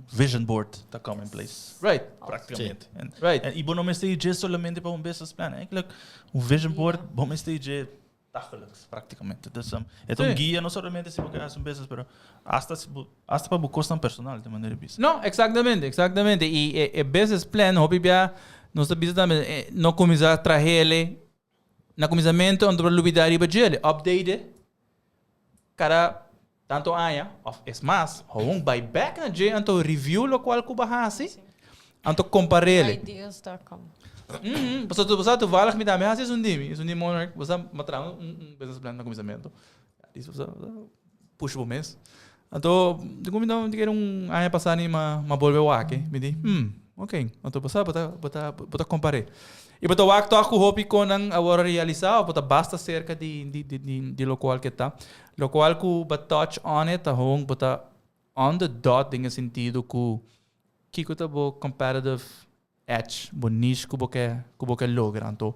vision board that come in place. Right. Praticamente. Right. En ibo não stage solamente para business plan. Eigenlijk, vision board, bom stage dagelijks, praticamente. Dus het guia não somente se você faz business, pero hasta para custo personal de maneira business. Não, exatamente. E business plan, hobby bia, nós business também, não começar a trazer ele, na começamento, onde para luvidar e bajele, update, cara, tanto aia, of es mais, hong by back na je, anto review lo qual ku bahasi, anto compare ele. Ideas.com. Basta tu valag me dá, mas é um ByMonarch, você matra business plan na começamento. Isso você puxa o mês. Então, de como não quero aia passar nem uma bolve o aqui, me di, ok, então você bota compare. E bota o acto com hopi com agora realizar, bota basta cerca de local que tá, local que bota touch on it, hong bota on the dot em sentido que tá bo competitive edge, bo niche que boke logra. Então,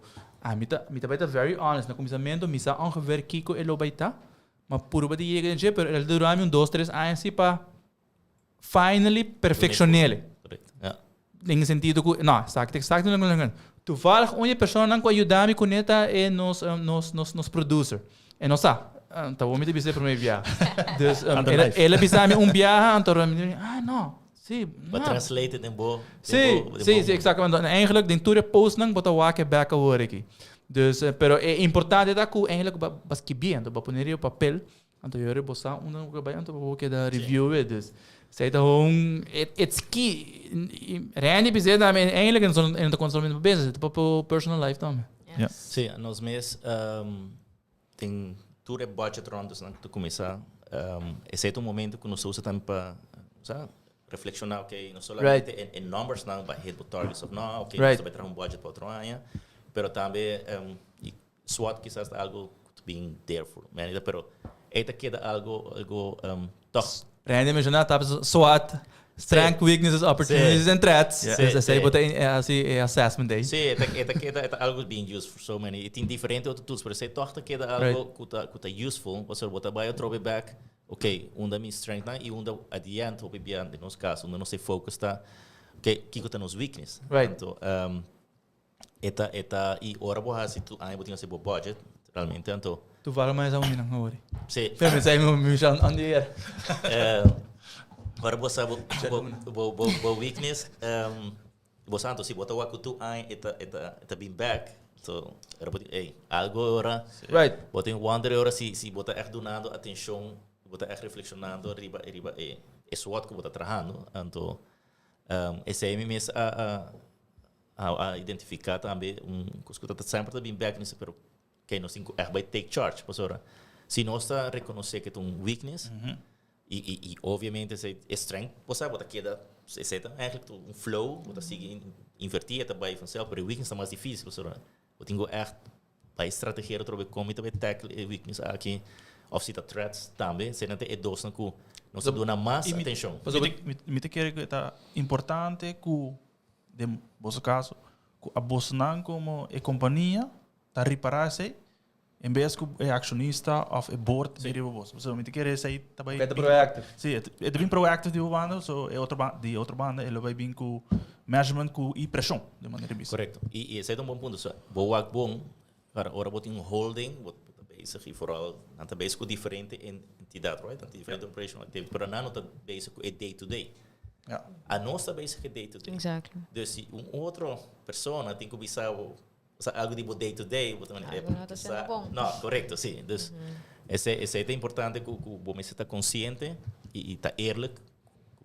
me tá very honest na começamento, me sa ongeveer kiko elo baita, mas puro ba di yega nje, pero el durami 2-3 anos para finally perfeccionele. Correct. Ja. Em sentido que não, exact não. Toevallig uma pessoa não ajudar-me com neta é nos producer. E não sabe. Então, vou me dizer para mim viajar. Dus, ela bisa-me viaje, então não. Sim. But translated in bo. Sim, exatamente. Eigenlijk, den toer post não bota waken back hoor aqui. Dus, pero é importante da que eigenlijk baski bem, então poneria o papel, então eu botar então vou que da review it. Dus, sei então, it's key. Randy bisa da eigenlijk in de consumer business, para personal life também. Sim, nos mês tem toer budget rondas não tu começar. Esse é o momento que nós usamos também para, sabe? Reflexionar, ok, não somente em numbers, não, para hit targets of não, ok, nós vai ter budget para outro ano, pero também SWOT quizás algo being there for, pero esta queda algo tough. Randy mencionou, tá, SWOT, strength, weaknesses, opportunities and threats. Essa aí bota assim assessment day. Sim, esta queda algo being used for so many. Tem diferente outros tools, pero se toca queda algo que tá useful, você bota vai outro back. Ok, da minha strength e adiante, no nosso caso, onde nosso foco está, ok, que está nos weakness. Right. Então, e ora boa se tu ainda botinha se bo budget, realmente, então. Tu vale mais a não agora. Sim. Pelo menos aí me chama onde era. Ora boa sabe bo weakness, bo santo se botar o que tu ainda eta been back. So, era botinha, algo ora. Right. Botinha wonder ora se botar echt donando atenção. Você está reflexionando riba é SWOT que você está trabalhando, então esse aí mesmo a identificar também coisa que está sempre bem back nisso, pero que nós vai take charge, pessoal. Se nós está reconhecer que tem weakness e obviamente esse strength, você bota queda, esse é eigenlijk flow, você sigue invertir até by vanzelf, pero weakness é mais difícil, pessoal. Você tem que echt by estratégia trouxe como também tackle weakness aqui. Of se threats também, se não tem dois que nós damos mais atenção. Me te quer que é importante que, de vosso caso, que a vossa não como a companhia está reparar-se, em vez que é acionista ou é board de vos. So, me te quer esse aí também. É proactive. Sim, é bem proactive de banda, so é outra banda, ele vai bem com management e pressão de maneira bisa. Correto. E esse é um bom ponto. Boa bom, para ora botar holding, bezig vooral aan te bezig met diferente entidade, right? Diferente operational activity, pero não está bezig com day to day. Ja. A nós está bezig com day to day. Exactly. Dus se outra pessoa tem que pensar algo de day to day, não está sendo bom. Não, correto, sim. Dus esse é importante que o bom está consciente e está eerlijk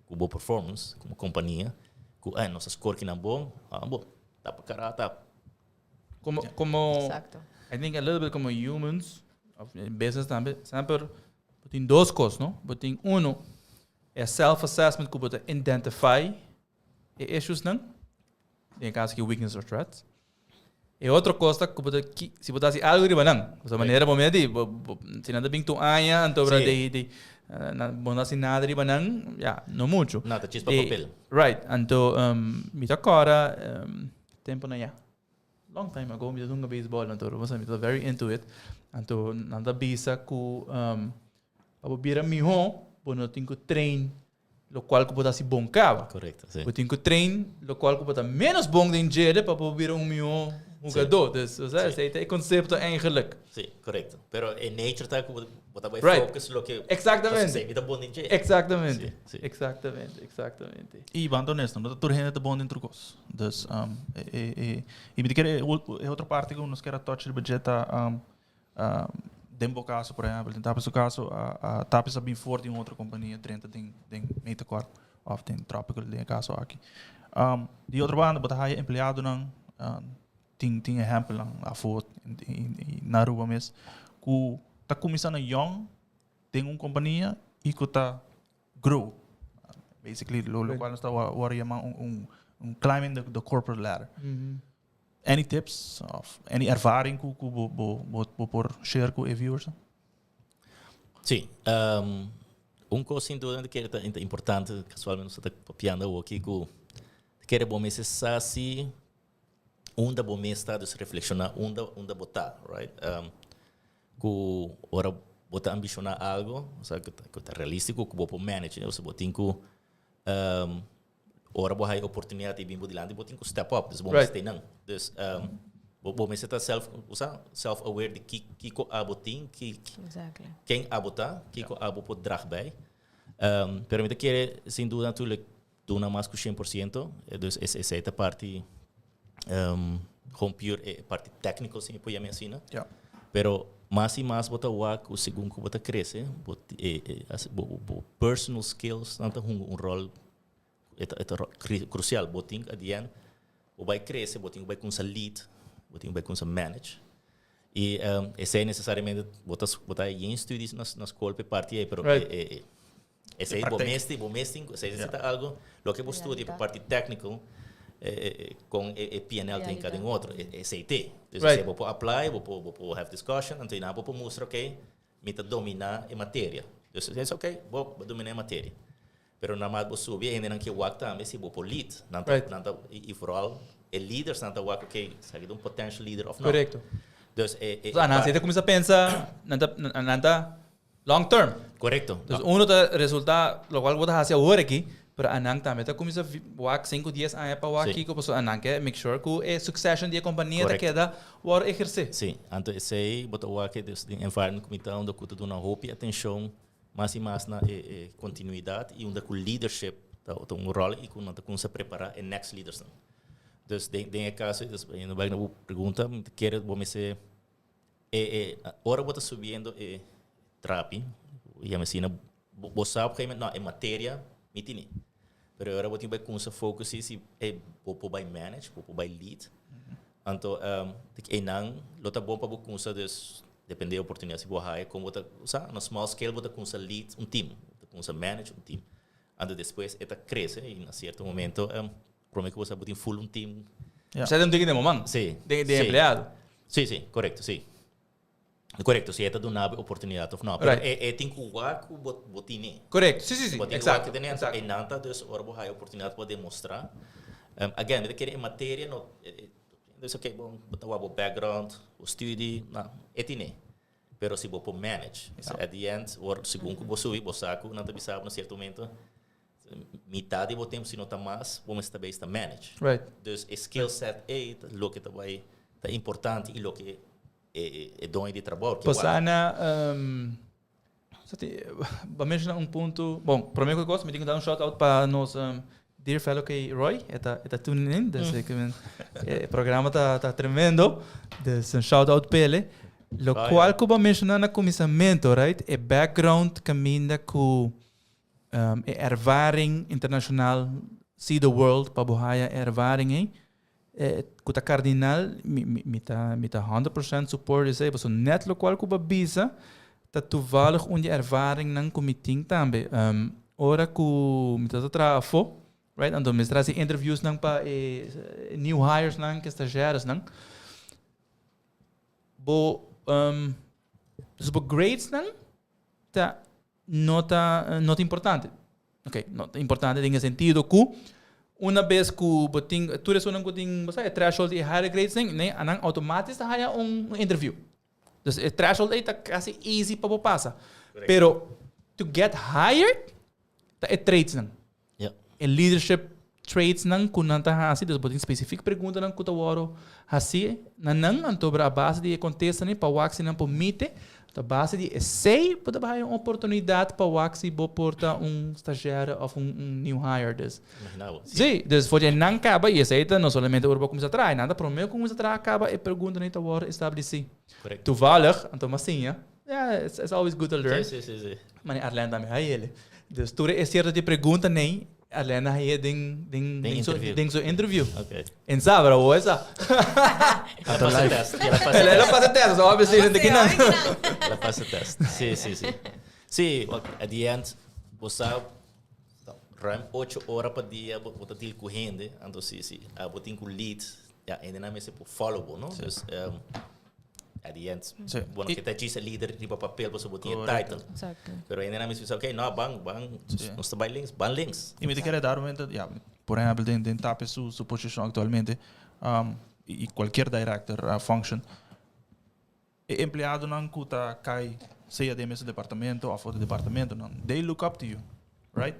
com boa performance como companhia, com nossa score que não bom, bom, tá para cara, tá. Como Exacto. I think a little bit como humans, of business também, sempre tem duas coisas, não? Tem é self-assessment que você identify issues não, em caso que weakness or threats. E outra coisa que se botar assim algo de banang, essa maneira momento se nada bem tu anya, então para de não assim nada de banang, não muito. Nada, chispa papel. Right, então me tá agora tempo na long time ago me dunga baseball então eu me tá very into it. Então nada bisa ku abo bira mi ho, bono tinko train lo qual que pode ser bom cava. Correto, sim. Eu tenho que treinar, lo qual que pode menos bom de dinheiro para poder um jogador. Dus, esse é o conceito eigenlijk. Sim, correto. Pero em nature está que botar bem focus lo que Exatamente. você vida bom de dinheiro. Exatamente. Sim. Exatamente. E bando honesto, não está gente bom dentro dos. Dus, e me quer outra parte que nós quer touch de budget Dembo caso, por exemplo, em Tapes o caso, a Tapes é bem forte em outra companhia, 30 tem meio quarto, ou tem Tropical, tem caso aqui. De outra banda, bota aí empregado não, tem exemplo não, a foto na rua mesmo, que tá começando young, tem companhia e que tá grow, basically, lo qual está climbing the corporate ladder. Any tips of any ervaring que por share com os viewers? Sim, coisa sem dúvida que é importante, casualmente você está copiando aqui que é bom mesmo se onde bom mesmo está de reflexionar onde botar, right? Que ora botar ambicionar algo, sabe que tá realístico, que vou manage, você botar que ora boa a oportunidade de vir bodilante, botin que step up, dus bom stay não. Dus bom você tá self aware de que abotin, quem abotar, que abo pode drag bij. Pero me quer sem dúvida natuurlijk doen mais que 100%, dus essa é a parte pure parte técnica sim pode me ensinar. Pero mais e mais bota o segundo que bota cresce, personal skills não tem rol é crucial, boting adiante, o vai crescer, boting vai com lead, boting vai com manage. E esse é necessariamente botar em estudos na escola para parte aí, pero esse é bom mestre, esse é algo, lo que você estuda para parte técnica com PNL tem cada outro, esse é então você vou apply, vou have discussion, então não vou mostrar ok, me dominar a matéria, então é ok, vou dominar a matéria. Pero na mais você subir ainda não que o acta também se vou lead, não e for all leaders não tá o ok, sabe um potential leader of não. Correto. Então você começa a pensar não long term. Correto. Então um do resultado, lo qual vou fazer agora aqui, para anang também tá começa a 5 dias aí para o aqui que pessoa anang que make sure que é succession de companhia da queda o exercer. Sim, então esse aí bota o aqui de environment committee onde cuida do na hope atenção mais e mais na continuidade e onde com leadership tá um rol e com onde com se preparar e next leaders. Dus tem caso, eu vai na pergunta, quer vou me ser ora bota subindo trapi e a medicina você sabe que não é matéria mitini. Pero agora vou ter com essa focus se vou vai manage, vou vai lead. Então, não, lo tá bom para com essa depende da oportunidade se vou hire como você usar na small scale vou com essa lead team, com essa manage team. Ando depois eta cresce e em certo momento prometo que você botar full team. Você tem de momento? Sim. De empregado? Sim, correto, sim. Correto, se eta do na oportunidade ou não. Pero tem que usar com botine. Correto, sim. Exato. E não tá dus ora vou hire oportunidade para demonstrar. Again, eu quero matéria no dus ok, bom, botar o background, o estudo, não, etine. Pero se vou manage, at the end, or segundo vou subir, vou saco, não tá bisado no certo momento. Metade do tempo se não tá mais, vamos estar bem manage. Right. Dus skill set lo que tá importante e lo que é dono de trabalho. Passana, vamos mencionar ponto. Bom, primeiro que eu gosto, me tenho que dar shout out para nós dear fellow que Roy, tá tuning in, desse que o programa tá tremendo, desse shout out para ele. Lo qual que eu vou mencionar no começamento, right? É background caminha com ervaring internacional, see the world, para bohaya ervaring hein. Kuta cardinal mi ta 100% support is so net lo qual kuba bisa ta toevallig onde ervaring nan committing tambe ora ku mi ta trafo right ando me trazi interviews nan pa new hires nan que estagiários nan grades não tá nota importante. Ok, nota importante em sentido que uma vez que tu eres que tem threshold e higher grades nem automaticamente há interview. Então o threshold está quase easy para passar. Pero to get hired é traits não. Yeah. É leadership traits não que não está assim, então botem específica pergunta não que tu waro assim, não sobre a base de contexto nem para wax não permite, a base de essay pode haver uma oportunidade para wax e portar estagiário ou new hire des. Sim, dus voor je não acaba e essay não somente o como se trai, nada para mim como se trai acaba e pergunta nem tu waro estabelecer. Toevallig, então assim, yeah, it's always good to learn. Sim. Mas Arlene também aí ele. Dus tu é certo de pergunta nem Arlene aí den so interview. Okay. En sabe o essa. Ela passa teste, obviously de que não. Ela passa teste. Sim. Sim, at the end, você ruim 8 horas por dia, você tem que correr, então sim, você tem que lead, ainda não é se followable, não? Dus at the end, bueno, que te dice líder tipo papel, você botar title. Exacto. Pero ainda não me diz, ok, não, bang, não está bem links. E me te quero dar por exemplo, dentro da sua posição atualmente, e qualquer director function, o empregado não custa cai, seja de mesmo departamento ou fora do departamento, não, they look up to you, right?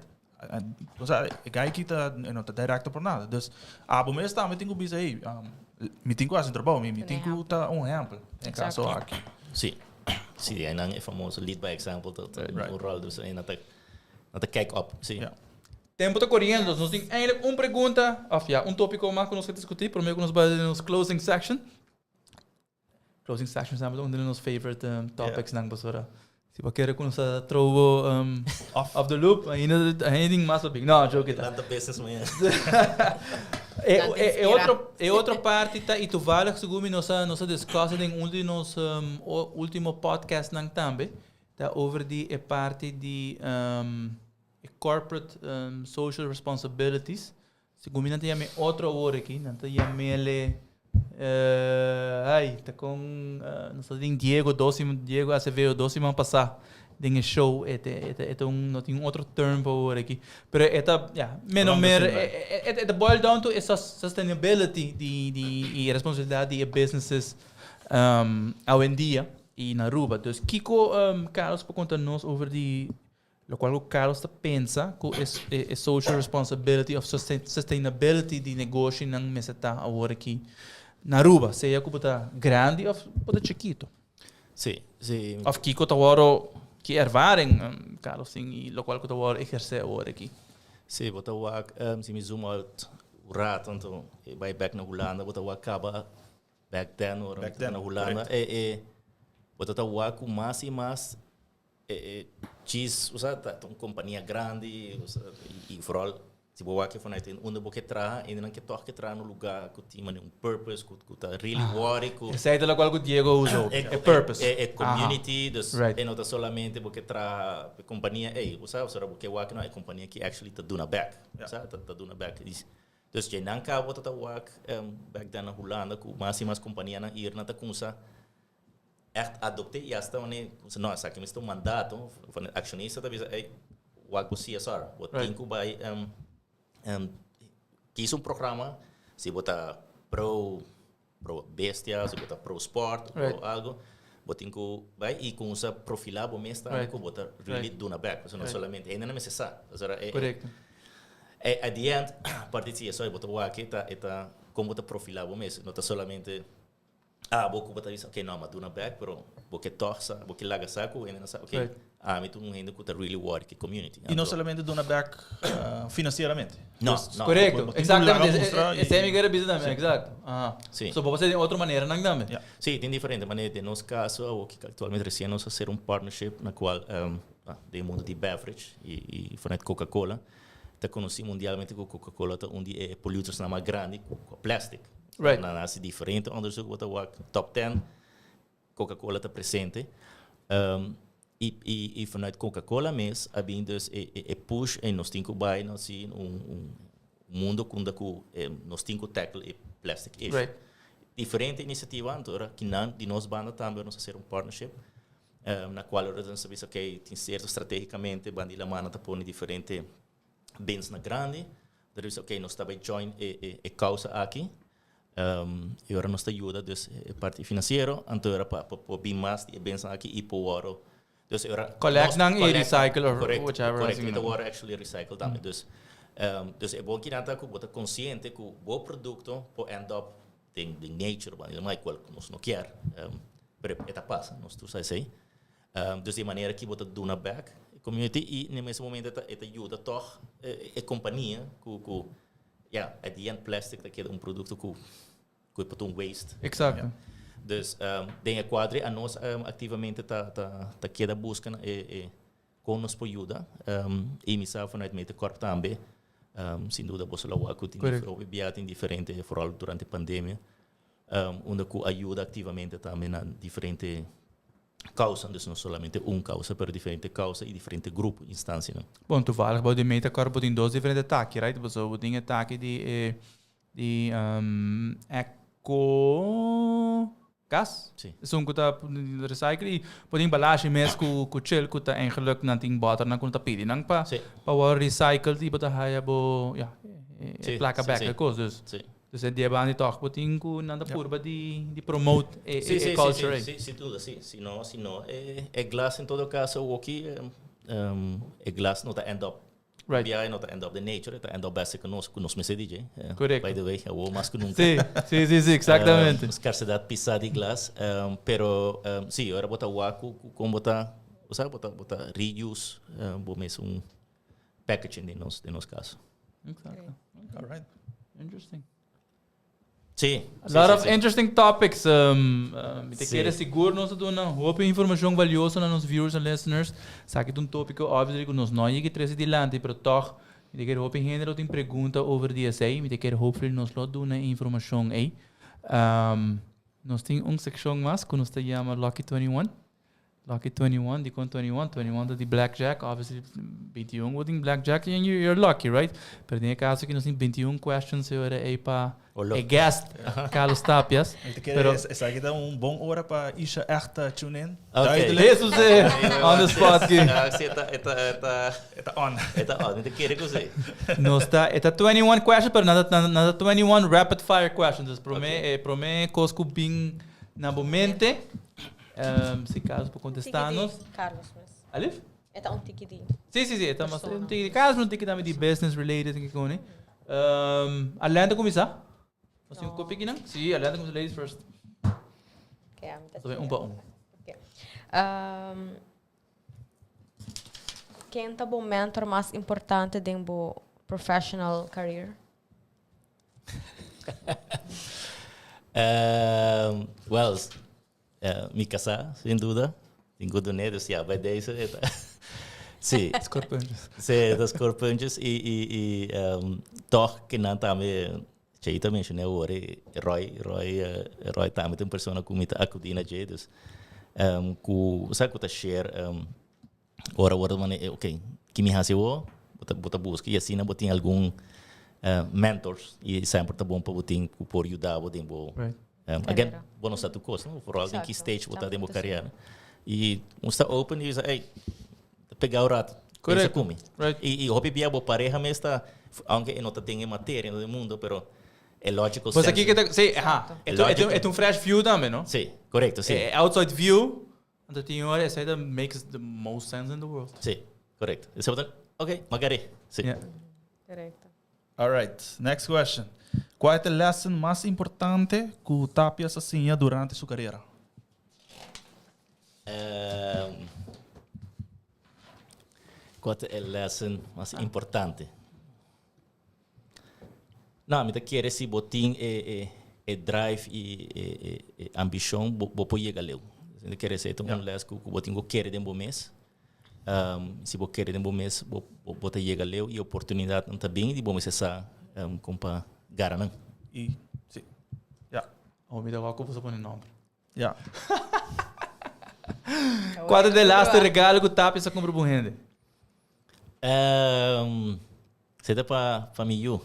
O sea, o cara que não está director por nada. Dus, bom mesmo está, me tenho que dizer, me tenho que fazer trabalho, me tenho que dar exemplo. Em caso aqui. Sim, ainda é famoso lead by example, o rol dus ainda tá kijk op, sim. Tempo está correndo, nós temos ainda uma pergunta, tópico mais que nós queremos discutir, primeiro que nós vamos nos closing section. Closing section é um dos nossos favorite topics na basura. Se você quer que nós trovo off the loop, ainda tem mais big. Não, joke it. Tanta businessman. É outra parte tá e tu vale que segundo nossa discussão em último podcast nang também tá over die parte de corporate social responsibilities. Segundo não tem outra hora aqui, não tem tá com não sei Diego Acevedo doce man passar den show é não tem outro termo para aqui, pero menos boil down to essa sustainability de responsabilidade de businesses hoje em dia e na Aruba. Então Kiko Carlos para contar-nos over lo qual o Carlos pensa que é social responsibility of sustainability de negócio não me está agora aqui na Aruba, seja que está grande ou está chiquito. Sim. Of Kiko está agora que ervaren, Carlos, e lo qual que está agora exercer agora aqui. Sim, você vai, se me zoom out o rato, então vai back na Holanda, você vai acabar back then na Holanda, você vai com mais e mais uma companhia grande e vooral se você vai vanuit onde você trabalha ainda não que toque trabalhar no lugar que tem um purpose que está really worry que essa é a qual o Diego usou é purpose é community dus e não está solamente você trabalha companhia você vai não é companhia que actually está dando back está dando back dus je não acaba você está back then na Holanda com mais e mais companhia na ir na tá com echt adoptei e hasta onde não essa que me está mandato accionista talvez o CSR o tem que vai quis programa se botar pro bestia se botar pro sport ou algo botem que vai e com essa profilar o mês também que botar really do na back não solamente ainda não é necessário correto at the end parte de isso botar o aqui tá como botar profilar o mês não tá solamente vou botar isso ok não mas do na back pero porque torça porque larga saco ainda não sabe ok me tu ainda que tá really work community e não somente do na back financeiramente não correto exatamente esse é meu business também exato sim so pode ser de outra maneira não também sim tem diferente maneira de nosso caso o que atualmente recém nós fazer partnership na qual de mundo de beverage e fanet Coca-Cola tá conhecido mundialmente que Coca-Cola tá onde polluters na mais grande com plástico na assim diferente onderzoek wat ook top 10 Coca-Cola está presente e vanuit Coca-Cola mesmo havia dus push em nós temos que nós mundo quando nós temos que tackle plastic issue diferente iniciativa, então, que não de nós banda também nós fazer partnership, na qual nós sabemos que tem certo estrategicamente bandila mana tá pondo diferente bens na grande, então nós também join e causa aqui, e agora nós ajuda dus parte financeiro, então era para bem mais de bens aqui e para dus agora Collect nang i-recycle or whichever. Correct, it was actually recycle também, dus é bom que nada que bota consciente que o bom produto pode end up tem de nature, bandila mais qual que nós não quer, pero eta passa, nós tu sai sei. Dus de maneira que bota dona back community e nesse momento eta ajuda toch a companhia que at the end plastic que é produto que pode waste. Exacto. Dus tem a quadre a nós ativamente tá queda busca com nos por ajuda e me sabe vanuit Metacorp também sem dúvida você lá o tem diferente vooral durante a pandemia onde que ajuda ativamente também na diferente causa, dus não somente causa, pero diferente causa e diferente grupo, instância. Não? Bom, toevallig bij de Metacorp tem dois diferentes ataques, right? Você tem ataque de eco gas. Sim. Zo'n kuta recycle e pode embalagem mesmo com chill kuta eigenlijk nanting water na kuta pidi nang pa recycle di bota haya bo placa back coisas. Dus é dia bani toch botin ku nanda purba de promote a culture. Sim, tudo sim. Se não é glass em todo caso o que é glass não tá end up. Right. BI not the end of the nature, the end of basic nos me DJ. Correct. By the way, eu vou mais que nunca. Sim, exatamente. Escasidade pisada de glass, pero sim, agora botar o água como botar reuse, vou mesmo packaging de nos caso. Exactly. All right. Interesting. Sim. A lot of interesting topics. Te quero seguro nós do na hope informação valiosa nos viewers and listeners. Sabe que tópico obviously que nós não ia trazer adiante, pero toch te quero hope gênero tem pergunta over DSA, me te quero hopefully nos lo do na informação aí. Nós tem seção mais que nos chama Lucky 21. Lucky 21, die kon 21 die blackjack, obviously 21 wordt in blackjack and you're lucky, right? Pero nesse caso que nós tem 21 questions eu era aí para a guest, Carlos Tapias. Pero essa aqui dá bom hora para Isha echt tune in. Duidelijk. Jesus on the spot aqui. Eta on. Não te quero que você. Nós tá 21 questions, pero nada 21 rapid fire questions. Prome cosco bem na mente. Se caso para contestar-nos. Carlos, mas. Alif? É um ticket. Sim, é mas um ticket. Caso não ticket também de business related que com além de começar. Você um copy aqui não? Sim, além de começar ladies first. Okay, para Okay. Quem é o mentor mais importante de um professional career? Well, me casar, sem dúvida. Tenho dinheiro, se vai isso. Sim. Scorpunches. Sim, das corpunches e toch que não também já também mencionei o Roy também tem pessoa que me tá acudindo já dus ku sabe que tá share ora mane ok que me hace o bota busca e assim não botem algum mentors e sempre tá bom para botem por ajudar botem bo again bom está tu coisa não for alguém que stage botar demo carreira e está open e diz ei pegar o rato correto e hobby bia bo pareja me está aunque não tem matéria no mundo pero é lógico você aqui que sim é um fresh view também não sim correto sim outside view então tem hora essa that makes the most sense in the world sim correto esse ok magari sim Correto. All right, next question. Qual é a lesson mais importante que o Tapias assim durante sua carreira? Qual é a lesson mais importante? Não, me quer se botin drive e ambição, vou chegar lá. Se quer ser um lesson que botin go querer de bom mês. Se vou querer de bom mês, vou chegar lá e oportunidade não tá bem de bom mês essa compa garanã. E sim. Ja. Oh, me dá uma confusão com o nome. Ja. Qual é o last regalo que o Tapias compra para o rende? Você dá para mim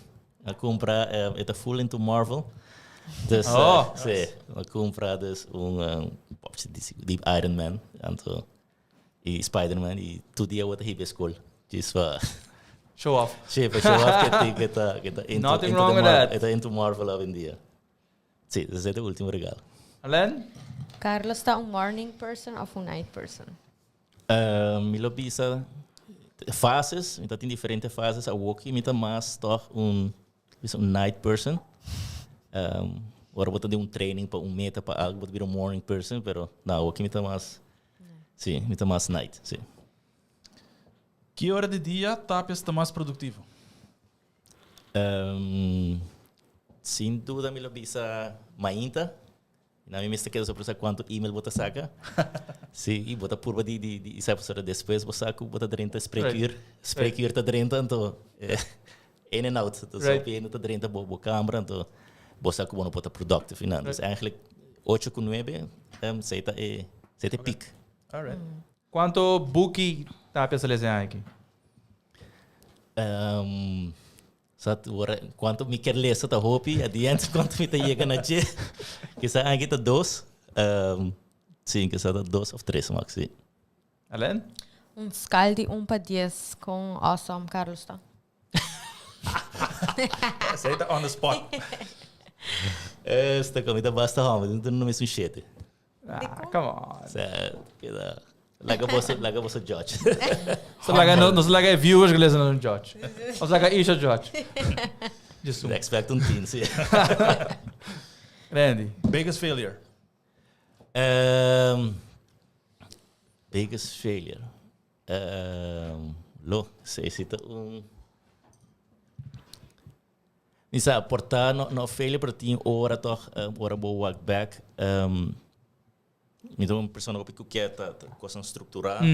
a comprar é full into Marvel Dus, sim, we comprar dus die Iron Man, anto, e Spider-Man, e tudo dia outra hibe school. Dus Show off. sim, para show off que Nothing wrong with that. Está into Marvel hoje em dia. Sim, esse é o último regalo. Alen? Carlos está um morning person ou um night person? Milo bisa fases, então tem diferentes fases. A walkie mita mais toch night person. Agora vou ter training para meta para algo, vou vir morning person, pero não, walkie mita mais, sim, mita mais night, sim. Que hora de dia Tapias está mais produtivo? Sem dúvida, Milo bisa mainta. Na minha mesa quero saber quanto e-mail você saca. Sim, e você por de sabe para depois você saca, você dentro spreker tá dentro, então in and out, então só que tá dentro boa câmera, então você saca bom para productive, então eigenlijk 8 com 9, seita pick. Alright. Quanto bookie Tapias lezen aqui? Quanto me quer ler essa hopi, adiante quanto me tá chega na dia, que sa aqui tá 2, sim, que sa tá 2 ou 3 max, sim. Alen? Escala de 1 para 10 com awesome, Carlos está. Aceita on the spot. Esta comida basta home, não me sujeite. Come on. Laga você judge. Não se laga viewers que lezen no judge. Não se laga isha judge. Just Expect teen, sim. Randy. Biggest failure? Biggest failure. Sei se tá Nisa, portar no failure, pero tinha hora toch, hora vou walk back. Então, uma pessoa que quer coisa estruturada,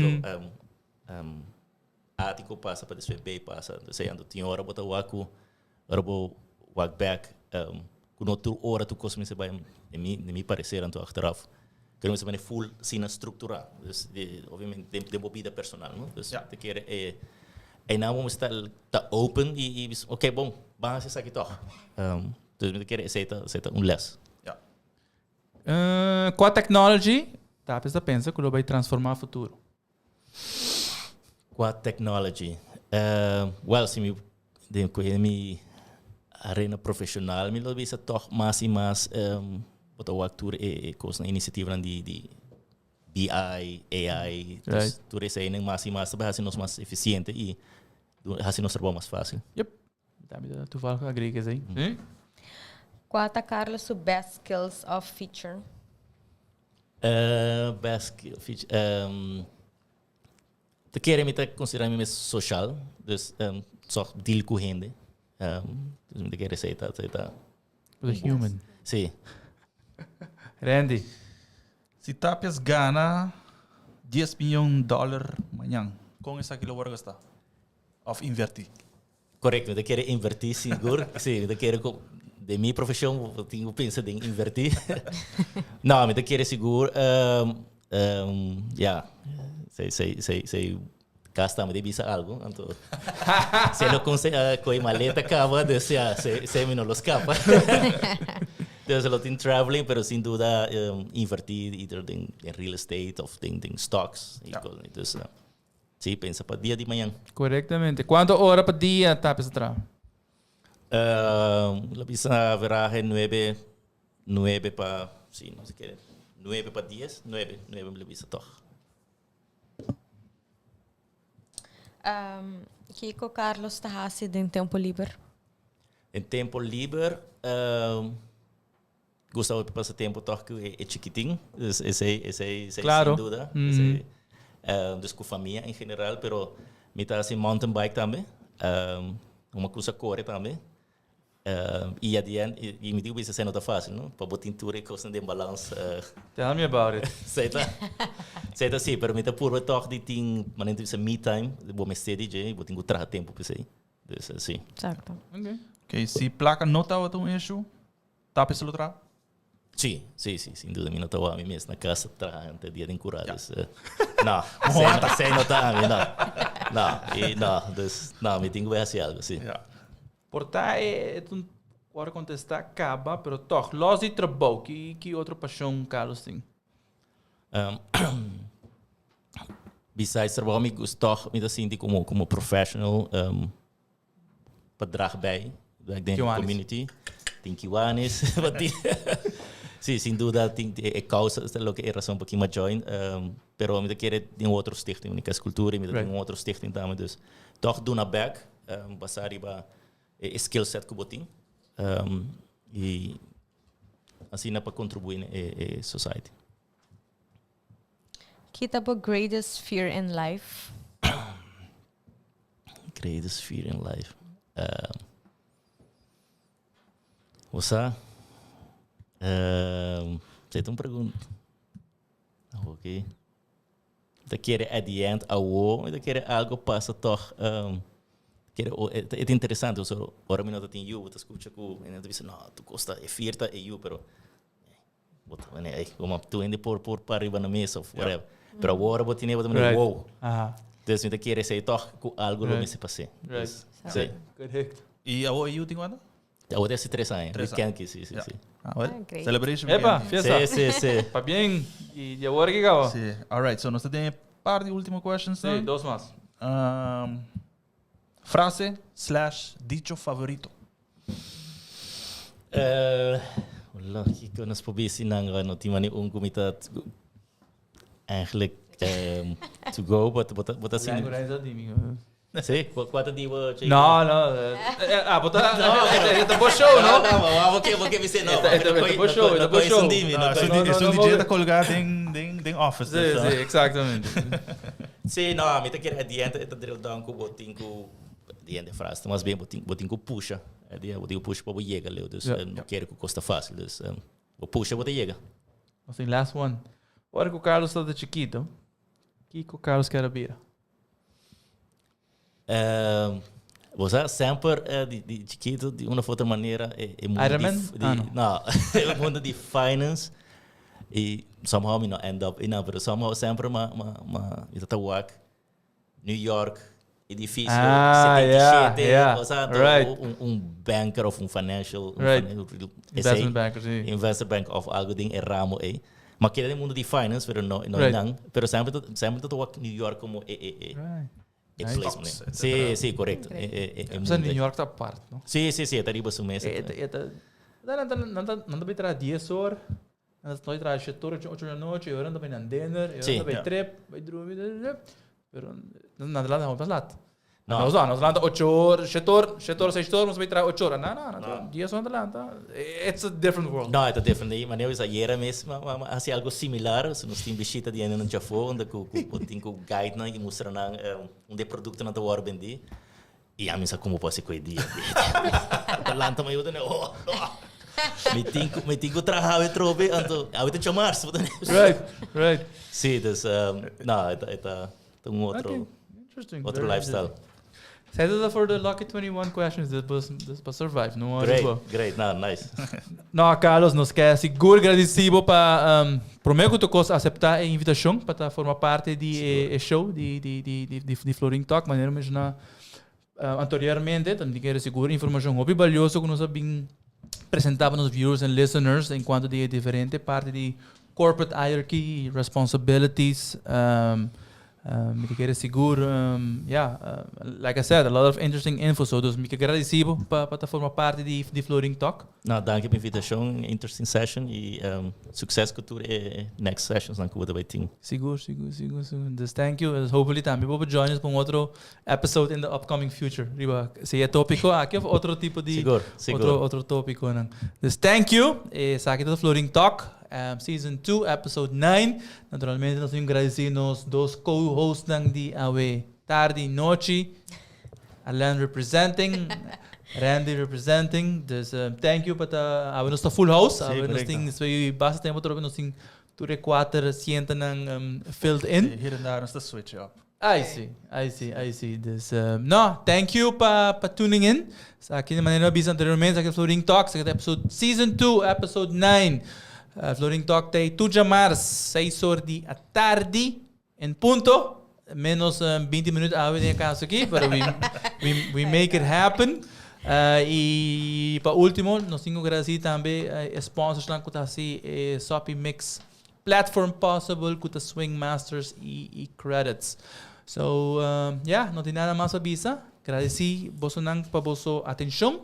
ático passa para descer B passa, então tinha hora botar walk, hora vou walk back, com outra hora tu coisa me vai me parecer então achteraf, quero me full sina estrutura, dus obviamente de bobida personal, não? Dus te quer não vamos estar open e ok bom, vamos fazer aqui toch, dus me quer aceita les. Com a technology, Tapias pensa que ele vai transformar o futuro. Com a technology, se me minha arena profissional, me lo toch mais e mais botar o ator e coisa na iniciativa de BI, AI, tudo isso aí mais e mais, para nós mais eficiente e assim nós trabalhamos mais fácil. Yep. Tu fala com a Gregas aí. Qual é, Carlos, o best skills of feature? Best skill feature. Te quero me considerar me social, dus só deal com gente. Dus me quero aceitar. Human. Sim. Randy. Se Tapias gana $10 million amanhã, com essa que ele gastar? Of invertir? Correto, eu quero invertir seguro. Sim, eu quero de minha profissão, eu tenho pensado em invertir. Não, eu quero seguro. Sei gasta me devisa algo, então se ele consegue com a maleta acaba de se me não escapa. There's a lot in traveling, pero sin duda invertir either em real estate ou em stocks. Então, sim, pensa para dia de manhã. Corretamente. Quanto hora para dia Tapias atrás? La bisa veraje 9 para, sí, no sé qué, 9 para 10, 9 me bisa toch. Kiko, Carlos está haciendo em tempo livre? Em tempo livre, gostava de passar tempo toch que é chiquitinho, esse claro. sem dúvida, dus com família em geral, pero me tá assim mountain bike também, uma coisa corre também. E adiante, e me digo isso não tá fácil, não? Para botar tudo e coisa de balanço. Tell me about it. Sei sim, pero me tá por toque de ting, manente isso me time, de bom steady je, botar um trabalho tempo para sei. Dus sim. Certo. Ok, se placa não tá outro issue, Tapias lo tra? Sim, sem dúvida, me não estava a mim mesmo na casa trabalhando dia de encurados. Não, sem notar, não, dus não, me tenho que fazer algo, sim. Portar é Agora contestar acaba, pero toch, los e trabalho. Que outra paixão, Carlos, tem? Besides trabalho, me gusta me assim como professional para draag bij dentro da community. Tem que anos, sim, sem dúvida tem causa lo que é razão para que me join, pero me querer de outro stichting, única cultura, me de outro stichting também, dus toch doen naar back, basar iba skill set que botin, e assim para contribuir na society. Kita po greatest fear in life? Greatest fear in life. Você? Você tem uma pergunta? Ok. Você quer at the end você quer algo passa toch? É interessante. Ora minuto tem you, você escuta que você diz não, tu gosta é firta é you, pero vamos tu ainda por para arriba na mesa, whatever. Pero agora você nem vai wow. Então você quer ser toch com algo lo me se passe. Sim. Correto. E a you tem quando? Agora é 3 anos. Weekend que sim. Great. Celebration. Epa, fiesta. Sim. Para bem, e agora que acaba? Sim. Alright, so nós temos par de últimas questions. Sim, 2 mais. Frase / dicho favorito. Wala, ik nas pobisi nang ano timani kumita eigenlijk to go, but assim. Sim, quanto dia você? Não. Botar. É bom show, não? Não, porque me sei não. É bom show. É DJ da colgado em office. Sim, exatamente. Sim, não, me tá querendo adiante, tá drill down com botinho adiante frase, mas bem botinho puxa. Botinho puxa para chegar, Leo, dus não quero que custa fácil, dus o puxa para chegar. Assim, last one. Agora que o Carlos está de chiquito, que o Carlos quer abrir? Você sempre de chiquito de uma outra maneira é muito não é mundo de finance e somehow me não end up mas somehow sempre está work New York edifício 77 right. Banker of financial investment banker investor bank of algo ding ramo mas que é mundo de finance pero não sempre está work New York como Sim, correto. Mas New York está parte, não? Sim, está riba su mesa. Não dá para tirar 10 horas, não dá para tirar 7 horas, 8 da noite, eu ando para ir dinner, eu ando para trip, para dormir, pero não dá para lá. Não, 8 horas, 7 horas, 6 horas, mas vai tirar 8 horas. Não, 10 horas lá. It's a different world. Não, é diferente. Mas eu exagero mesmo, assim algo similar, se nós temos visita de ano no Japão, onde tem o guide e mostra onde produto não está a vender. E a mim sabe como pode ser com o dia. Lá também eu tenho, me tenho que trabalhar e trobe, então eu tenho que chamar. Right. Sim, não, é outro lifestyle. Say that for the lucky 21 questions that was survive. No worries. Great, nice. No, Carlos, nos quer seguro agradecido para prometo que tu aceitar a invitação para formar parte de show de Florin Talk, maneira mas na anteriormente também quero seguro informação muito valiosa que nós bem apresentava nos viewers and listeners enquanto de diferente parte de corporate hierarchy, responsibilities. Me quero seguro, like I said, a lot of interesting info, so dus me agradecido para formar parte de Florin Talk. Não, danke pela invitação, interesting session e sucesso com tudo next sessions na Cuba também tem. Seguro. Just thank you. Hopefully também vou join us para outro episode in the upcoming future. Riba, se é tópico, aqui é outro tipo de outro tópico, não. Just thank you. Aqui é Florin Talk. Season 2, Episode 9. Naturalmente, nós agradecemos dos co-hosts de Awe Tarde e Noite. Alan representing, Randy representing. Dus, thank you para Awe nós full house. Awe nós temos bastante tempo para nós temos 4 sienta filled in. Hier en daar is de switch up. I see. Dus, thank you para tuning in. Aqui de maneira bisa anteriormente, aqui Florin Talks, aqui episode Season 2, Episode 9. Florin Talk tem 2 de março, 6 horas da tarde, em ponto, menos 20 minutos a ver caso aqui, but we make it happen. Y para último, nos tengo que agradecer también sponsors lang ko si Sopi Mix Platform Possible, ko Swingmasterz y Qredits. So, no tiene nada más a visa. Agradeci boso nang pa boso atención.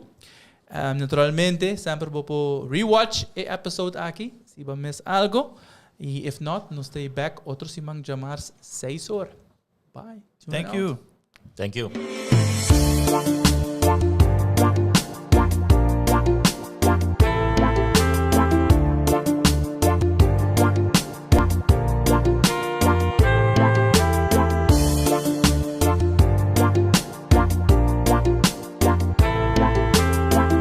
Naturalmente, siempre voy a rewatch episode aquí, si va a miss algo. Y if not, nos stay back otro simang llamar 6 horas. Bye. Thank you. Thank you.